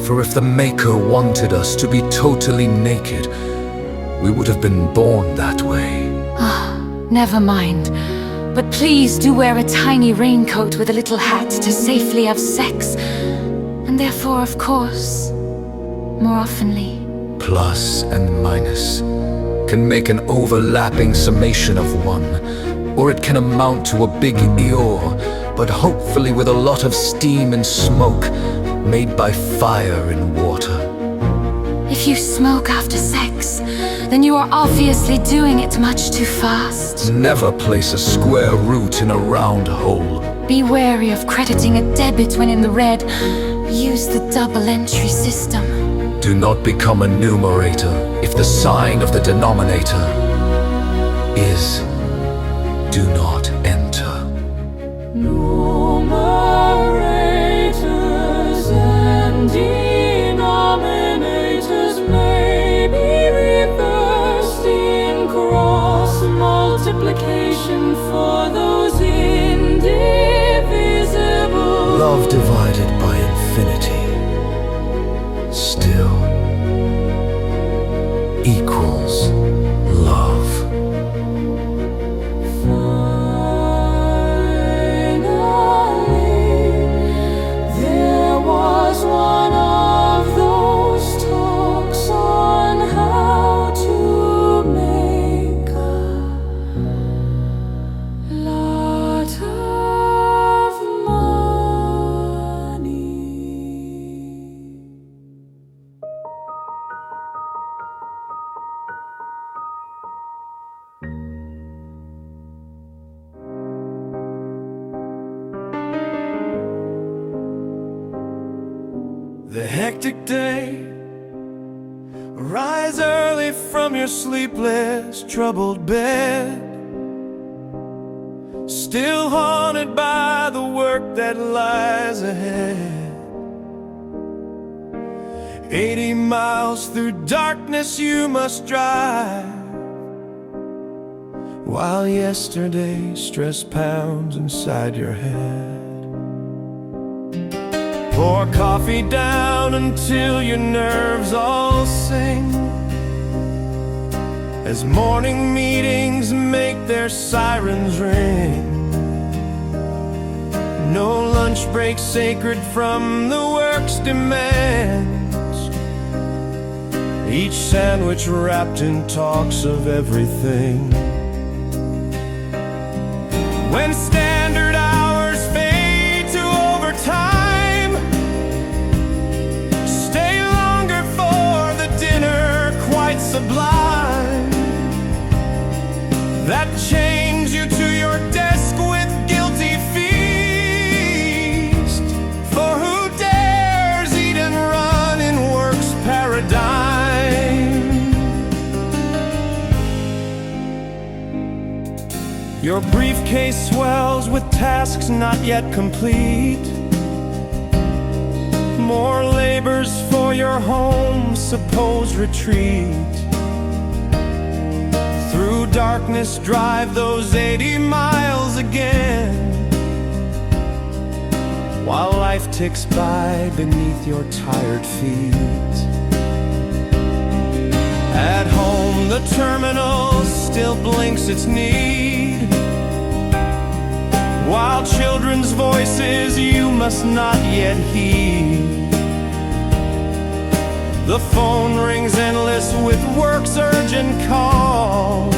for if the Maker wanted us to be totally naked, we would have been born that way. Never mind. But please do wear a tiny raincoat with a little hat to safely have sex. And therefore, of course, more oftenly. Plus and minus can make an overlapping summation of 1, or it can amount to a big Eeyore, but hopefully with a lot of steam and smoke made by fire and water. If you smoke after sex, then you are obviously doing it much too fast. Never place a square root in a round hole. Be wary of crediting a debit when in the red. Use the double entry system. Do not become a numerator if the sign of the denominator is do not enter. Numerators and denominators may be reversed in cross multiplication for those indivisible. Love divided by infinity still equals love. There was one of those talks on how to make a lot of money. The hectic day. Rise early from your sleepless, troubled bed. Still haunted by the work that lies ahead. 80 miles through darkness you must drive, while yesterday stress pounds inside your head. Pour coffee down until your nerves all sing, as morning meetings make their sirens ring. No lunch break sacred from the work's demands, each sandwich wrapped in talks of everything. When standard hours fade to overtime, sublime, that chains you to your desk with guilty feast. For who dares eat and run in work's paradigm? Your briefcase swells with tasks not yet complete. More labors for your home's supposed retreat. Through darkness drive those 80 miles again, while life ticks by beneath your tired feet. At home the terminal still blinks its need, while children's voices you must not yet heed. The phone rings endless with work's urgent calls,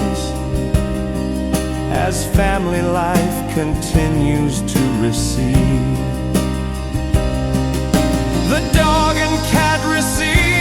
as family life continues to recede. The dog and cat receive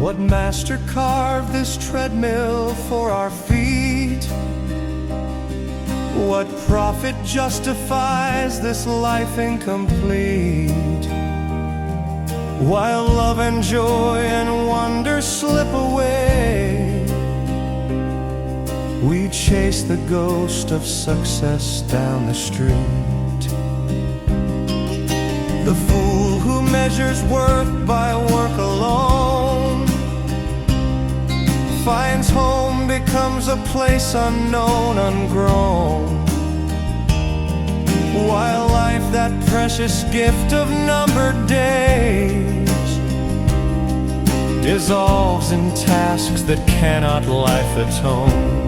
What master carved this treadmill for our feet? What prophet justifies this life incomplete? While love and joy and wonder slip away, we chase the ghost of success down the street. The fool who measures worth by work alone finds home becomes a place unknown, ungrown. While life, that precious gift of numbered days, dissolves in tasks that cannot life atone.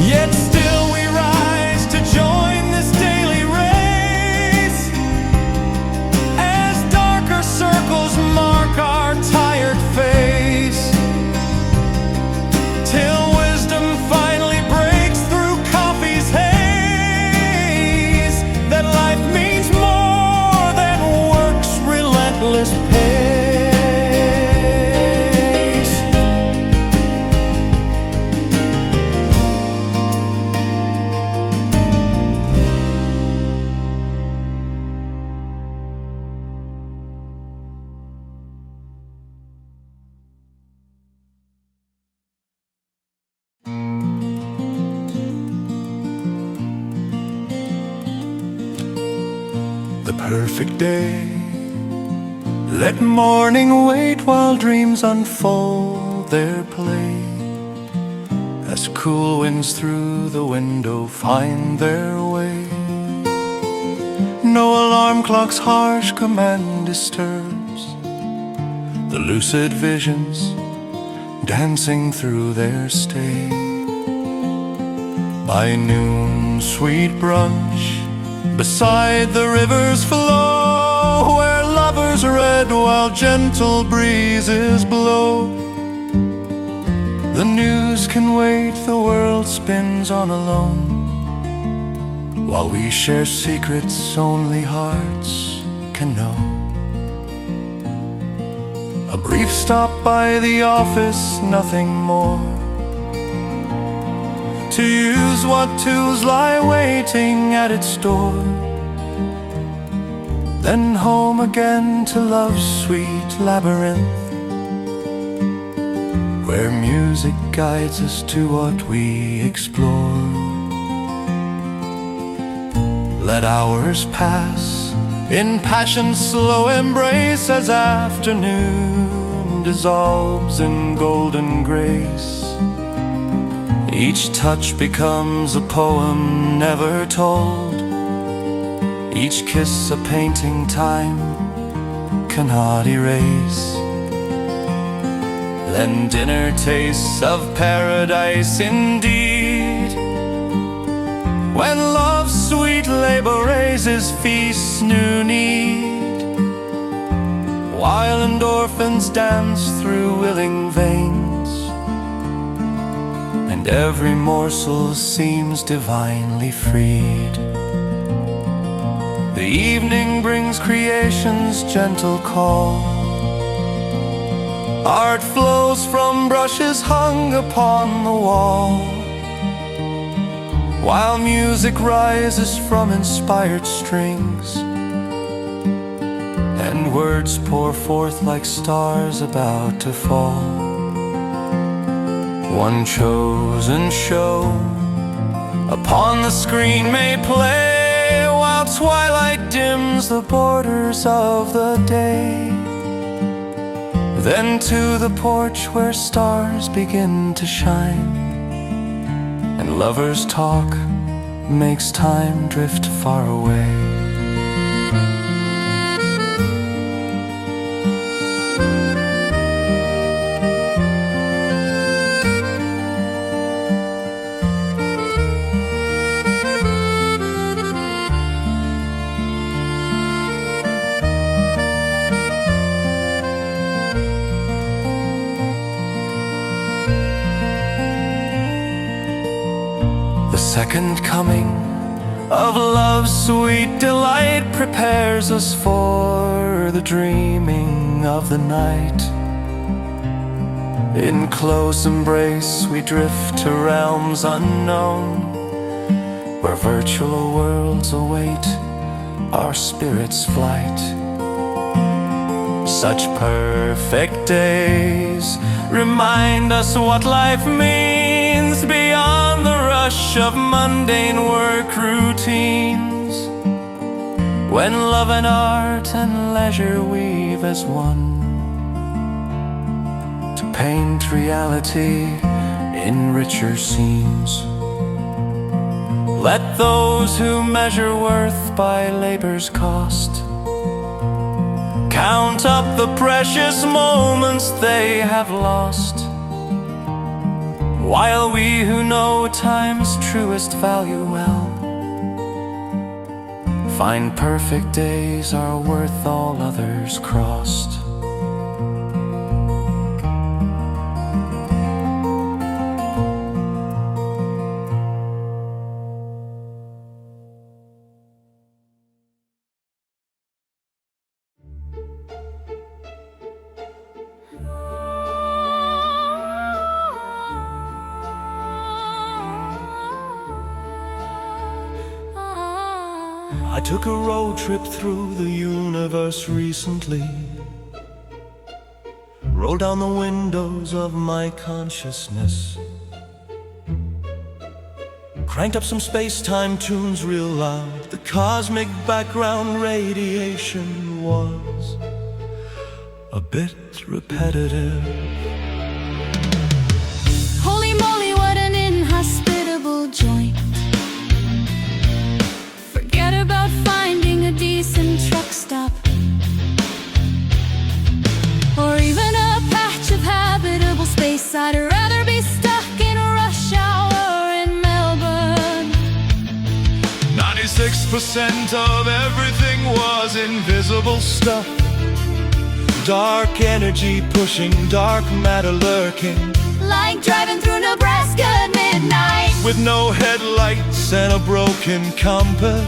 Yet still we rise to join this daily race, as darker circles mark our tired face, till wisdom finally breaks through coffee's haze, that life means more than work's relentless pace. The perfect day. Let morning wait while dreams unfold their play, as cool winds through the window find their way. No alarm clock's harsh command disturbs the lucid visions dancing through their stay. By noon, sweet brunch beside the river's flow, where lovers read while gentle breezes blow. The news can wait, the world spins on alone, while we share secrets only hearts can know. A brief stop by the office, nothing more, to use what tools lie waiting at its door. Then home again to love's sweet labyrinth, where music guides us to what we explore. Let hours pass in passion's slow embrace, as afternoon dissolves in golden grace. Each touch becomes a poem never told, each kiss a painting time cannot erase. Then dinner tastes of paradise indeed, when love's sweet labor raises feast's new need, while endorphins dance through willing veins, and every morsel seems divinely freed. The evening brings creation's gentle call, art flows from brushes hung upon the wall, while music rises from inspired strings, and words pour forth like stars about to fall. One chosen show upon the screen may play, while twilight dims the borders of the day. Then to the porch where stars begin to shine, and lovers' talk makes time drift far away. Second coming of love's sweet delight prepares us for hear the dreaming of the night. In close embrace we drift to realms unknown, where virtual worlds await our spirit's flight. Such perfect days remind us what life means beyond the rush of mundane work routines, when love and art and leisure weave as one to paint reality in richer scenes. Let those who measure worth by labor's cost count up the precious moments they have lost, while we who know time's truest value well find perfect days are worth all others crossed. I took a road trip through the universe recently. Rolled down the windows of my consciousness, cranked up some space-time tunes real loud. The cosmic background radiation was a bit repetitive. Holy moly, what an inhospitable joint. Forget about finding a decent truck stop, or even a patch of habitable space. I'd rather be stuck in a rush hour in Melbourne. 96% of everything was invisible stuff. Dark energy pushing, dark matter lurking, like driving through Nebraska at midnight, with no headlights and a broken compass.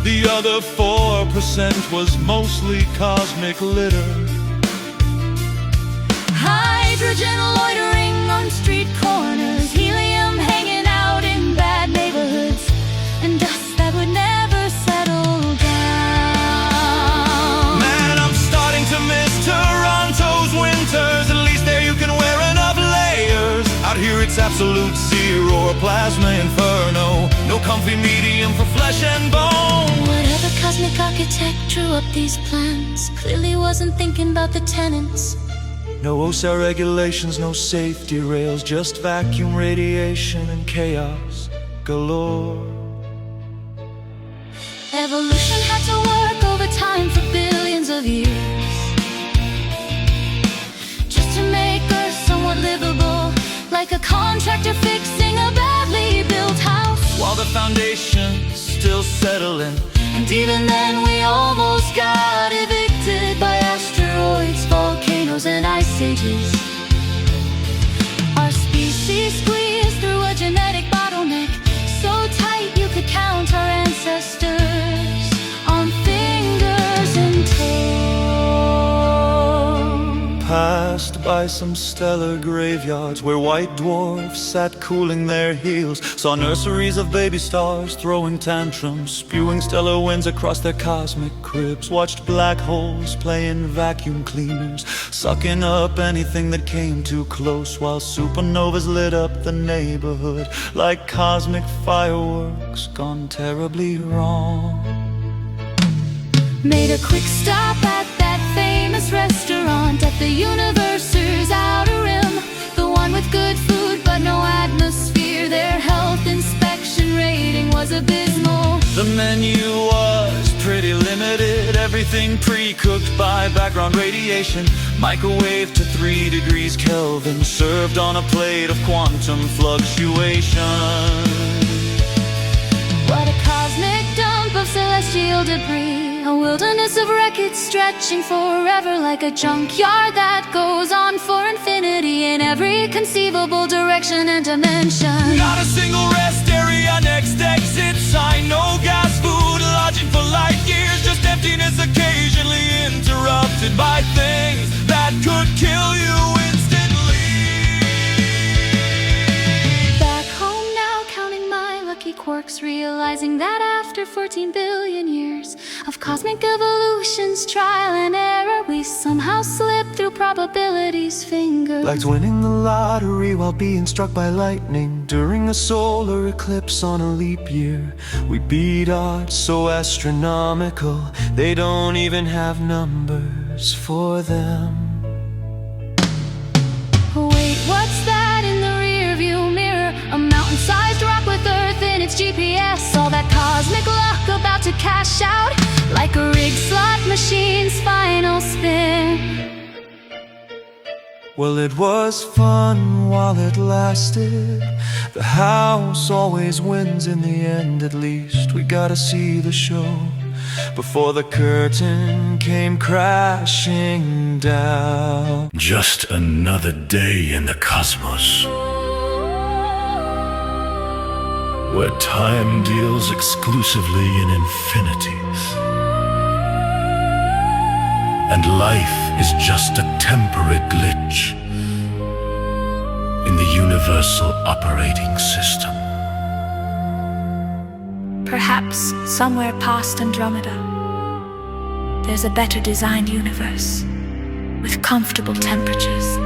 The other 4% was mostly cosmic litter. Hydrogen loitering on street corners, helium hanging out in bad neighborhoods, and dust that would never settle down. Man, I'm starting to miss Toronto's winters. At least there you can wear enough layers. Out here it's absolute zero or plasma inferno. No comfy medium for flesh and bone. Whatever cosmic architect drew up these plans clearly wasn't thinking about the tenants. No OSHA regulations, no safety rails, just vacuum radiation and chaos galore. Evolution had to work over time for billions of years, just to make Earth somewhat livable, like a contractor fixing a badly built house, while the foundation's still settling. And even then we almost got evicted by asteroids, volcanoes and ice ages. Our species squeezed through a genetic bottleneck, so tight you could count our ancestors on fingers and toes. Passed by some stellar graveyards where white dwarfs sat cooling their heels. Saw nurseries of baby stars throwing tantrums, spewing stellar winds across their cosmic cribs. Watched black holes playing vacuum cleaners, sucking up anything that came too close, while supernovas lit up the neighborhood like cosmic fireworks gone terribly wrong. Made a quick stop at that famous restaurant at the universe's outer rim, the one with good food but no atmosphere. Their health inspection rating was abysmal. The menu was pretty limited, everything pre-cooked by background radiation, microwave to 3 degrees Kelvin, served on a plate of quantum fluctuation. What a cosmic dump of celestial debris, a wilderness of wreckage stretching forever, like a junkyard that goes on for infinity in every conceivable direction and dimension. Not a single rest area, next exit sign, no gas, food, lodging for light years, just emptiness occasionally quarks, realizing that after 14 billion years of cosmic evolution's trial and error, we somehow slipped through probability's fingers. Like winning the lottery while being struck by lightning during a solar eclipse on a leap year. We beat odds so astronomical, they don't even have numbers for them. Wait, what's that in the rearview mirror? A mountain-sized rock with Earth in its GPS. All that cosmic luck about to cash out, like a rigged slot machine's final spin. Well, it was fun while it lasted. The house always wins in the end. At least we got to see the show before the curtain came crashing down. Just another day in the cosmos, where time deals exclusively in infinities, and life is just a temporary glitch in the universal operating system. Perhaps somewhere past Andromeda, there's a better designed universe with comfortable temperatures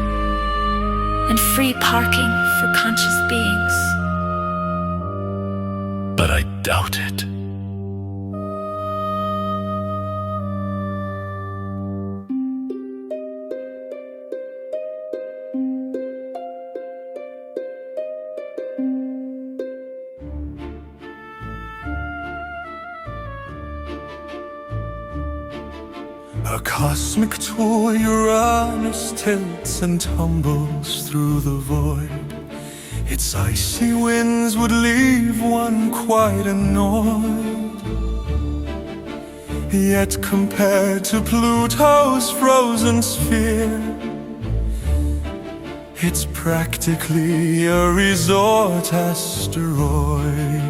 and free parking for conscious beings. But I doubt it. A cosmic tour, Uranus tilts and tumbles through the void. Its icy winds would leave one quite annoyed. Yet compared to Pluto's frozen sphere, it's practically a resort asteroid.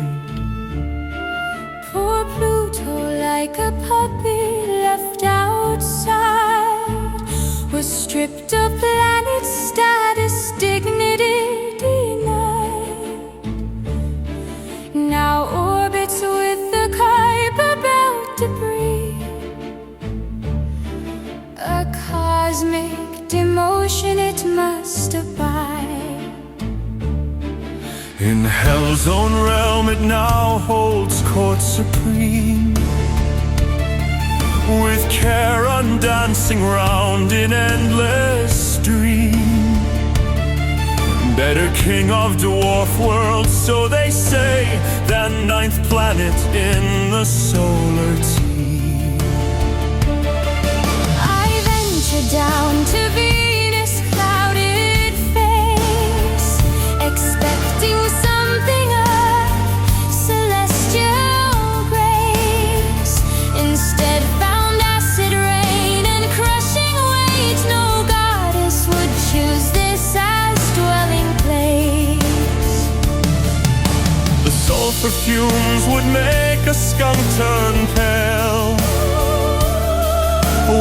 Poor Pluto, like a puppy left outside, was stripped of planet status, dignity denied. Now orbits with the Kuiper Belt debris, a cosmic demotion it must abide. In Hell's own realm it now holds court supreme, with Charon dancing round in endless dream. Better king of dwarf worlds, so they say, than ninth planet in the solar team. I venture down to Venus' clouded face, expecting something of celestial grace. Instead found acid rain and crushing weight. No goddess would choose this as dwelling place. The sulfur fumes would make a skunk turn pale,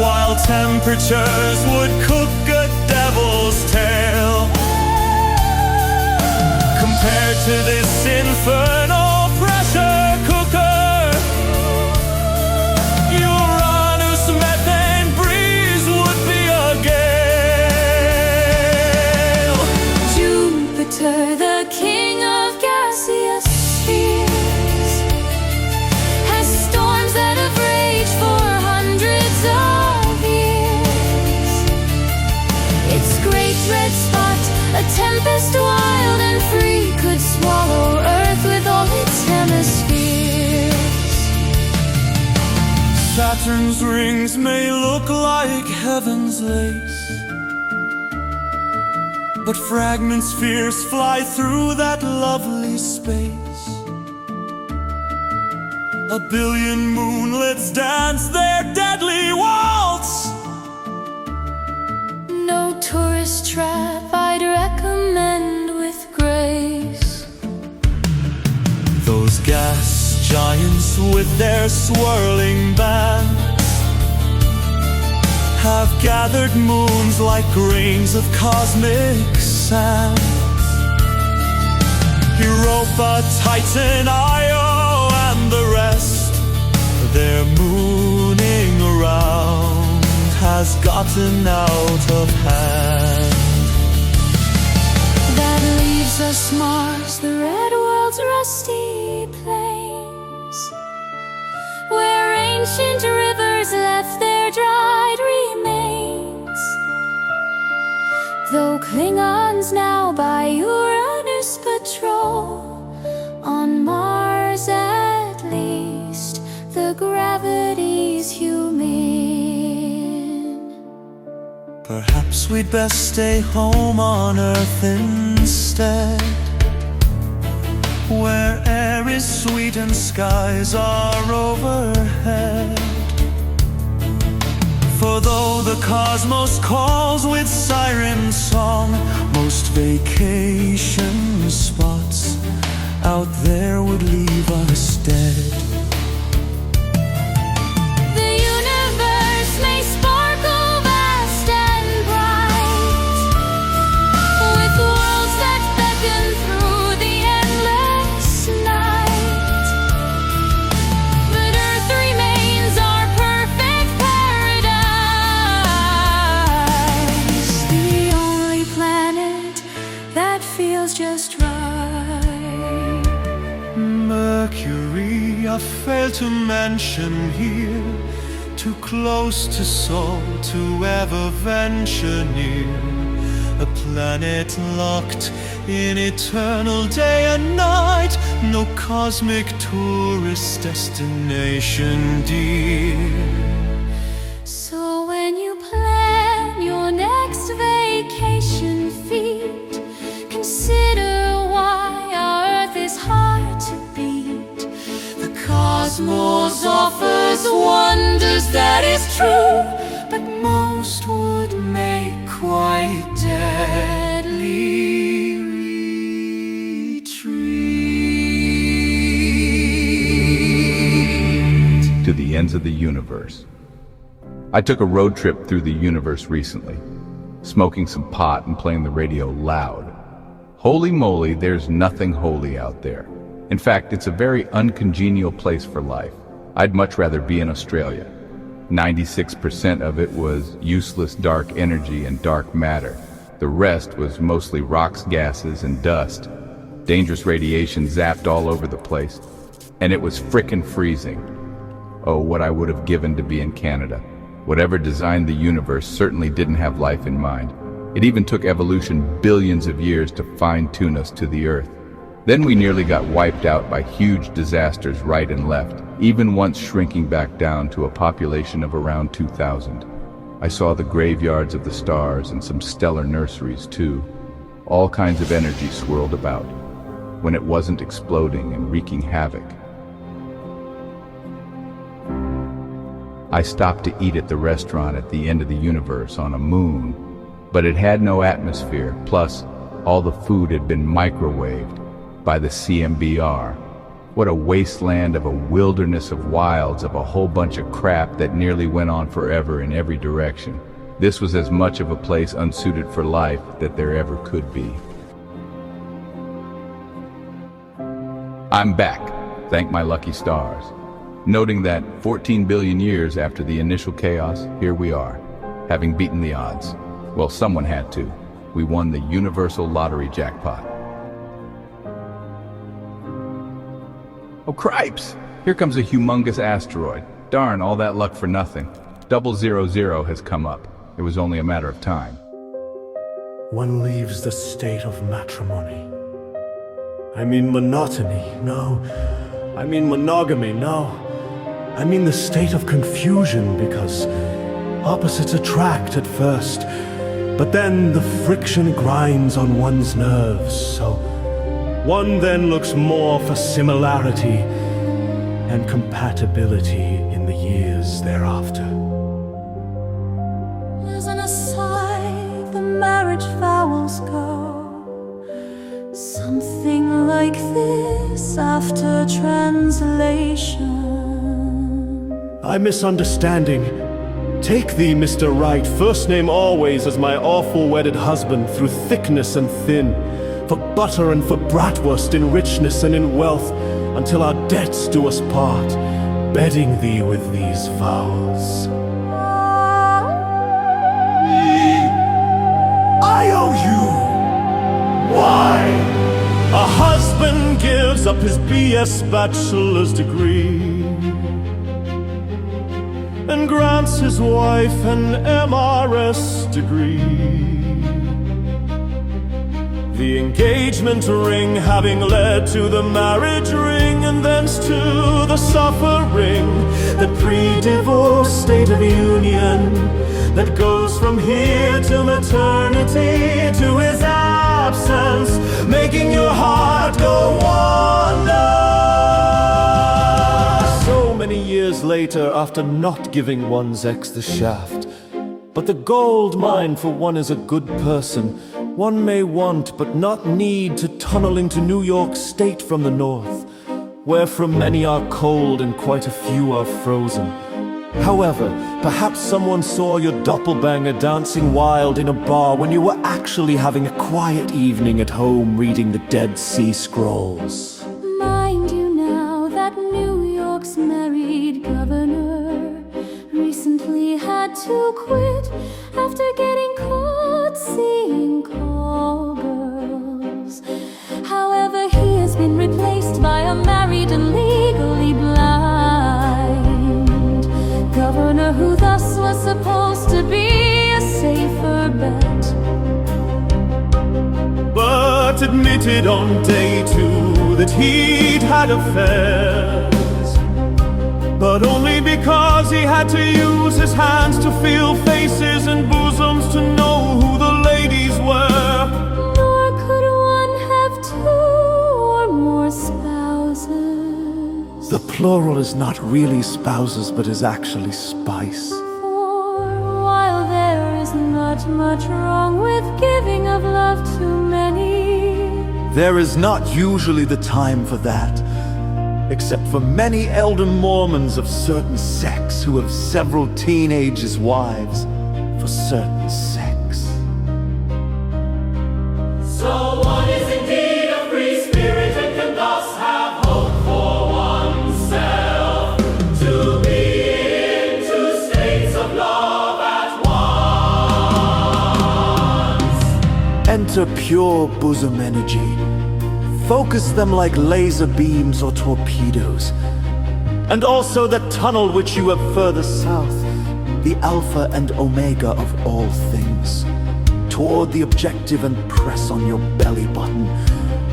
while temperatures would cook a devil's tail. Compared to this infernal pressure cooker, Uranus methane breeze would be a gale. Jupiter, the king of gaseous spheres, has storms that have raged for hundreds of years. Its great red spot, a tempest wild and free, could swallow Earth with all its hemispheres. Saturn's rings may look like heaven's lace, but fragments fierce fly through that lovely space. A billion moonlets dance their deadly waltz. No tourist trap I'd recommend with grace. Those gas giants with their swirling bands have gathered moons like grains of cosmic sand. Europa, Titan, Io, their mooning around has gotten out of hand. That leaves us Mars, the red world's rusty plains, where ancient rivers left their dried remains. Though Klingons now by Uranus patrol, on Mars at least the gravity's humane. Perhaps we'd best stay home on Earth instead, where air is sweet and skies are overhead. For though the cosmos calls with siren song, most vacation spots out there would leave us dead. The universe may sparkle vast and bright, with worlds that beckon through the endless night. But Earth remains our perfect paradise, the only planet that feels just right. Mercury, I fail to mention here, too close to Sol to ever venture near. A planet locked in eternal day and night, no cosmic tourist destination dear. So when you plan your next vacation feat, consider why our Earth is hard to beat. The cosmos offers wonders, that is true, but most would make quite deadly retreat. To the ends of the universe. I took a road trip through the universe recently, smoking some pot and playing the radio loud. Holy moly, there's nothing holy out there. In fact, it's a very uncongenial place for life. I'd much rather be in Australia. 96% of it was useless dark energy and dark matter. The rest was mostly rocks, gases, and dust. Dangerous radiation zapped all over the place. And it was frickin' freezing. Oh, what I would have given to be in Canada. Whatever designed the universe certainly didn't have life in mind. It even took evolution billions of years to fine-tune us to the Earth. Then we nearly got wiped out by huge disasters right and left, even once shrinking back down to a population of around 2,000. I saw the graveyards of the stars and some stellar nurseries too. All kinds of energy swirled about, when it wasn't exploding and wreaking havoc. I stopped to eat at the restaurant at the end of the universe on a moon, but it had no atmosphere, plus all the food had been microwaved by the CMBR. What a wasteland of a wilderness of wilds of a whole bunch of crap that nearly went on forever in every direction. This was as much of a place unsuited for life that there ever could be. I'm back, thank my lucky stars. Noting that 14 billion years after the initial chaos, here we are, having beaten the odds. Well, someone had to. We won the universal lottery jackpot. Oh, cripes! Here comes a humongous asteroid. Darn, all that luck for nothing. 000 has come up. It was only a matter of time. One leaves the state of matrimony. I mean monotony, no. I mean monogamy, no. I mean the state of confusion, because opposites attract at first, but then the friction grinds on one's nerves, so one then looks more for similarity and compatibility in the years thereafter. As an aside, the marriage vows go something like this after translation. I'm misunderstanding. Take thee, Mr. Right, first name always as my awful wedded husband through thickness and thin, for butter and for bratwurst in richness and in wealth, until our debts do us part. bedding thee with these vows. I owe you! Why? A husband gives up his BS bachelor's degree and grants his wife an MRS degree. The engagement ring having led to the marriage ring, and thence to the suffering, the pre-divorce state of union that goes from here to maternity, to his absence, making your heart go wander. So many years later, after not giving one's ex the shaft, but the gold mine for one is a good person, one may want but not need to tunnel into New York State from the north, where from many are cold and quite a few are frozen. However, perhaps someone saw your doppelbanger dancing wild in a bar when you were actually having a quiet evening at home reading the Dead Sea Scrolls. Mind you now that New York's married governor recently had to quit after getting caught seeing call girls. However, he has been replaced by a married and legally blind governor who thus was supposed to be a safer bet, but admitted on day 2 that he'd had affairs, but only because he had to use his hands to feel faces and bosoms to know who the ladies were. Nor could one have 2 or more spouses. The plural is not really spouses, but is actually spice. For while there is not much wrong with giving of love to many, there is not usually the time for that, except for many elder Mormons of certain sects who have several teenage wives for certain sex. So one is indeed a free spirit and can thus have hope for oneself, to be in 2 states of love at once. Enter pure bosom energy. Focus them like laser beams or torpedoes. And also that tunnel which you have further south, the alpha and omega of all things, toward the objective, and press on your belly button.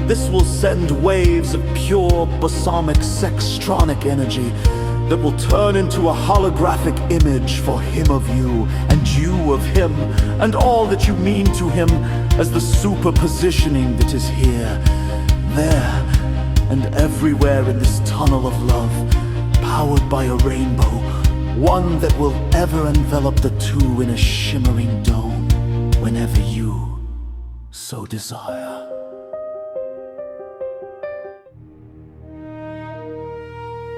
This will send waves of pure balsamic sextronic energy that will turn into a holographic image for him of you, and you of him, and all that you mean to him, as the superpositioning that is here, there, and everywhere in this tunnel of love, powered by a rainbow, one that will ever envelop the 2 in a shimmering dome, whenever you so desire.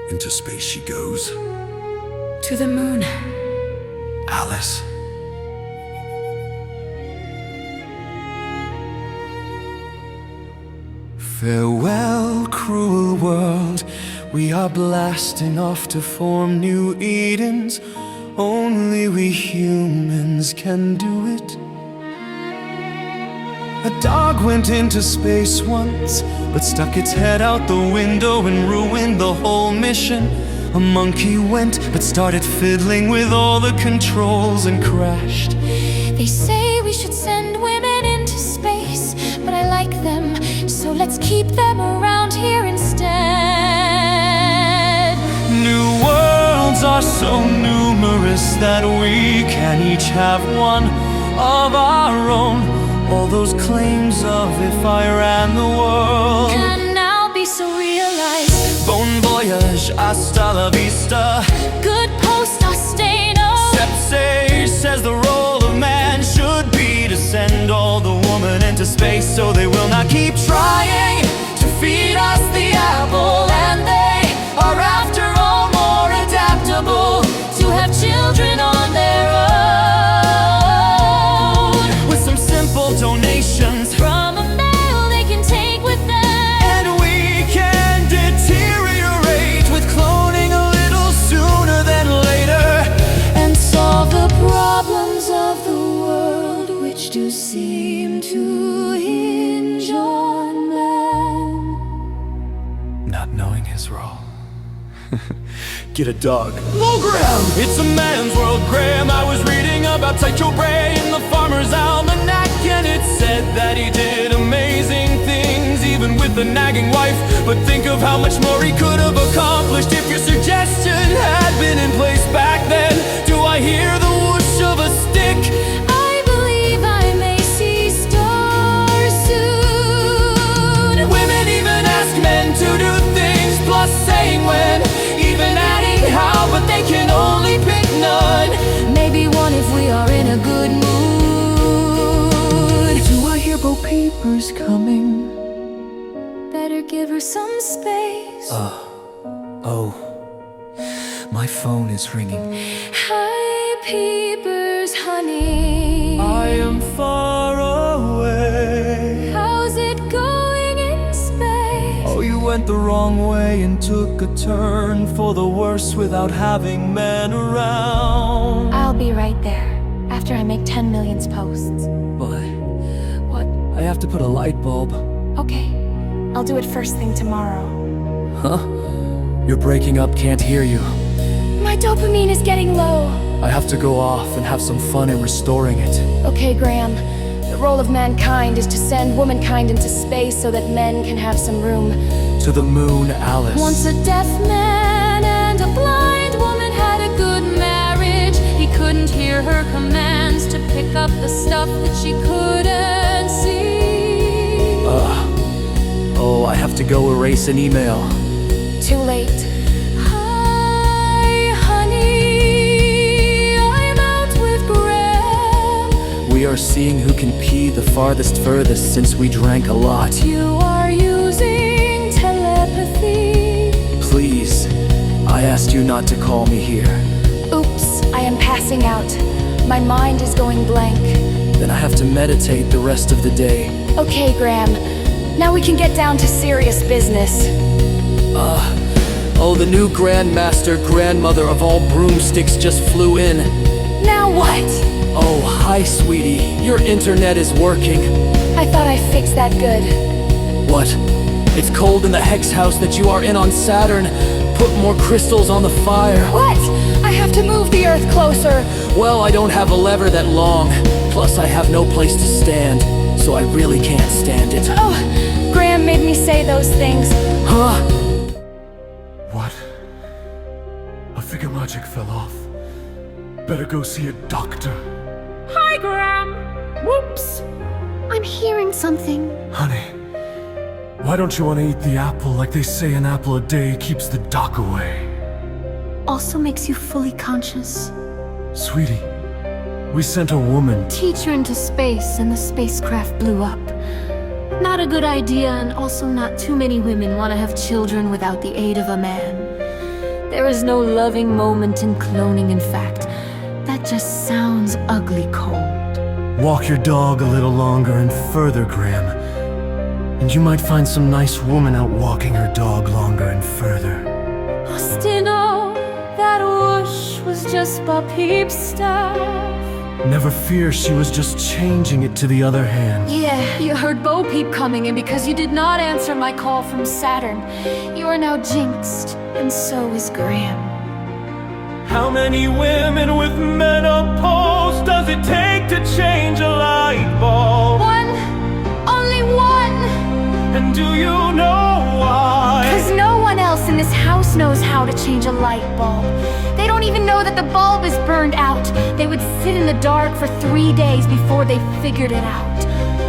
Into space she goes. To the moon. Alice. Farewell, cruel world. We are blasting off to form new Edens. Only we humans can do it. A dog went into space once, but stuck its head out the window and ruined the whole mission. A monkey went, but started fiddling with all the controls and crashed. They say we should send women into space, but I like them, so let's keep them around here instead. New worlds are so numerous that we can each have one of our own. All those claims of if I ran the world can now be so realized. Bon voyage, hasta la vista. Good post, Ostano. Sepsage says the role of man should be to send all the woman into space, so they will not keep trying to feed us the apple. And they are after all more adaptable to have children on their own. Donations from a male they can take with them, and we can deteriorate with cloning a little get a dog. Oh, Graham! It's a man's world, Graham. I was reading about Tycho Brahe in the Farmer's Almanac, and it said that he did amazing things, even with a nagging wife. But think of how much more he could have accomplished if your suggestion had been in place back then. Do I hear the whoosh of a stick? I believe I may see stars soon. Women even ask men to do things, plus saying when, even adding how, but they can only pick none. Maybe one if we are in a good mood. Do I hear Bo Peepers coming? Better give her some space. Oh. My phone is ringing. Hi, Peepers, honey. I am far away. How's it going in space? Oh, you went the wrong way and took a turn for the worse without having men around. I'll be right there after I make 10 million posts. But What? I have to put a light bulb. Okay, I'll do it first thing tomorrow. Huh? You're breaking up, can't hear you. My dopamine is getting low. I have to go off and have some fun in restoring it. Okay, Graham. The role of mankind is to send womankind into space so that men can have some room. To the moon, Alice. Once a deaf man and a blind woman had a good marriage. He couldn't hear her commands to pick up the stuff that she couldn't see. Oh, I have to go erase an email. Too late. Hi, honey. I'm out with Graham. We are seeing who can pee the farthest furthest since we drank a lot. You are using telepathy. Please, I asked you not to call me here. Oops, I am passing out. My mind is going blank. Then I have to meditate the rest of the day. Okay, Graham. Now we can get down to serious business. Oh, the new Grandmaster Grandmother of all broomsticks just flew in. Now what? Oh, hi, sweetie. Your internet is working. I thought I fixed that good. What? It's cold in the Hex house that you are in on Saturn. Put more crystals on the fire. What? I have to move the Earth closer. Well, I don't have a lever that long. Plus, I have no place to stand, so I really can't stand it. Oh, Graham made me say those things. Huh? What? A figure magic fell off. Better go see a doctor. Hi, Graham. Whoops. I'm hearing something. Honey, why don't you want to eat the apple like they say an apple a day keeps the doc away? Also makes you fully conscious. Sweetie, we sent a woman. Teacher into space and the spacecraft blew up. Not a good idea, and also not too many women want to have children without the aid of a man. There is no loving moment in cloning, in fact. That just sounds ugly cold. Walk your dog a little longer and further, Graham. And you might find some nice woman out walking her dog longer and further. Ostino, that whoosh was just Bo Peep's stuff. Never fear, she was just changing it to the other hand. Yeah, you heard Bo Peep coming in because you did not answer my call from Saturn. You are now jinxed, and so is Graham. How many women with menopause does it take to change a light bulb? One! Only one! And do you know why? Because no one else in this house knows how to change a light bulb. They don't even know that the bulb is burned out. They would sit in the dark for 3 days before they figured it out.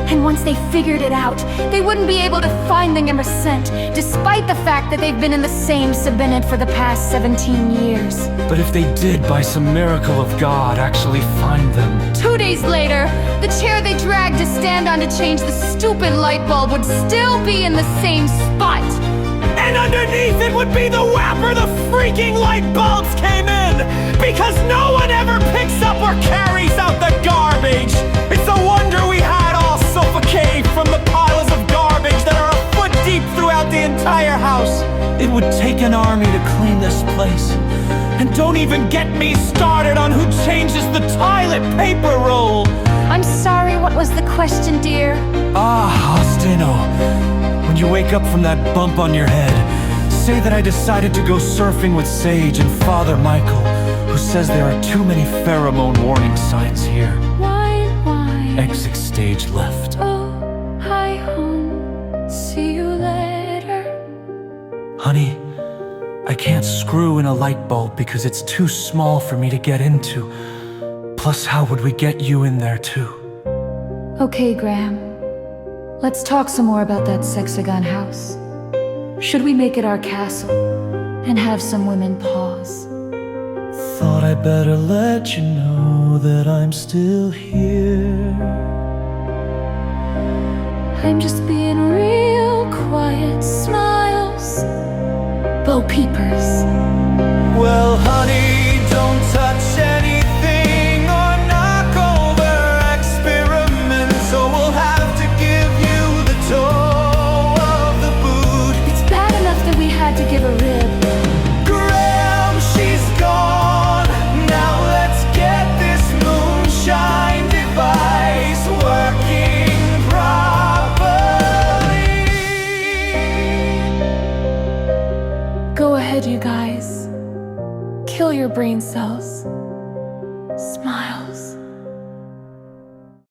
And once they figured it out, they wouldn't be able to find the number sent, despite the fact that they've been in the same Sabinit for the past 17 years. But if they did, by some miracle of God, actually find them. 2 days later, the chair they dragged to stand on to change the stupid light bulb would still be in the same spot. And underneath it would be the whapper the freaking light bulbs came in! Because no one ever picks up or carries out the garbage! It's a wonder we had all suffocate from the piles of garbage that are a foot deep throughout the entire house. It would take an army to clean this place. And don't even get me started on who changes the toilet paper roll! I'm sorry, what was the question, dear? Ah, Ostino. When you wake up from that bump on your head, say that I decided to go surfing with Sage and Father Michael, who says there are too many pheromone warning signs here. Why? Exit stage left. Oh, hi home. See you later. Honey, I can't screw in a light bulb because it's too small for me to get into. Plus, how would we get you in there too? Okay, Graham. Let's talk some more about that Sexagon house. Should we make it our castle and have some women pause? Thought I better let you know that I'm still here. I'm just being real quiet. Smiles. Bo Peepers. Well, honey, don't touch anything or knock over experiments, or we'll have to give you the toe of the boot. It's bad enough that we had to give a rib. Graham, she's gone. Now let's get this moonshine device working properly. Go ahead, you guys. Kill your brain cells. Smiles.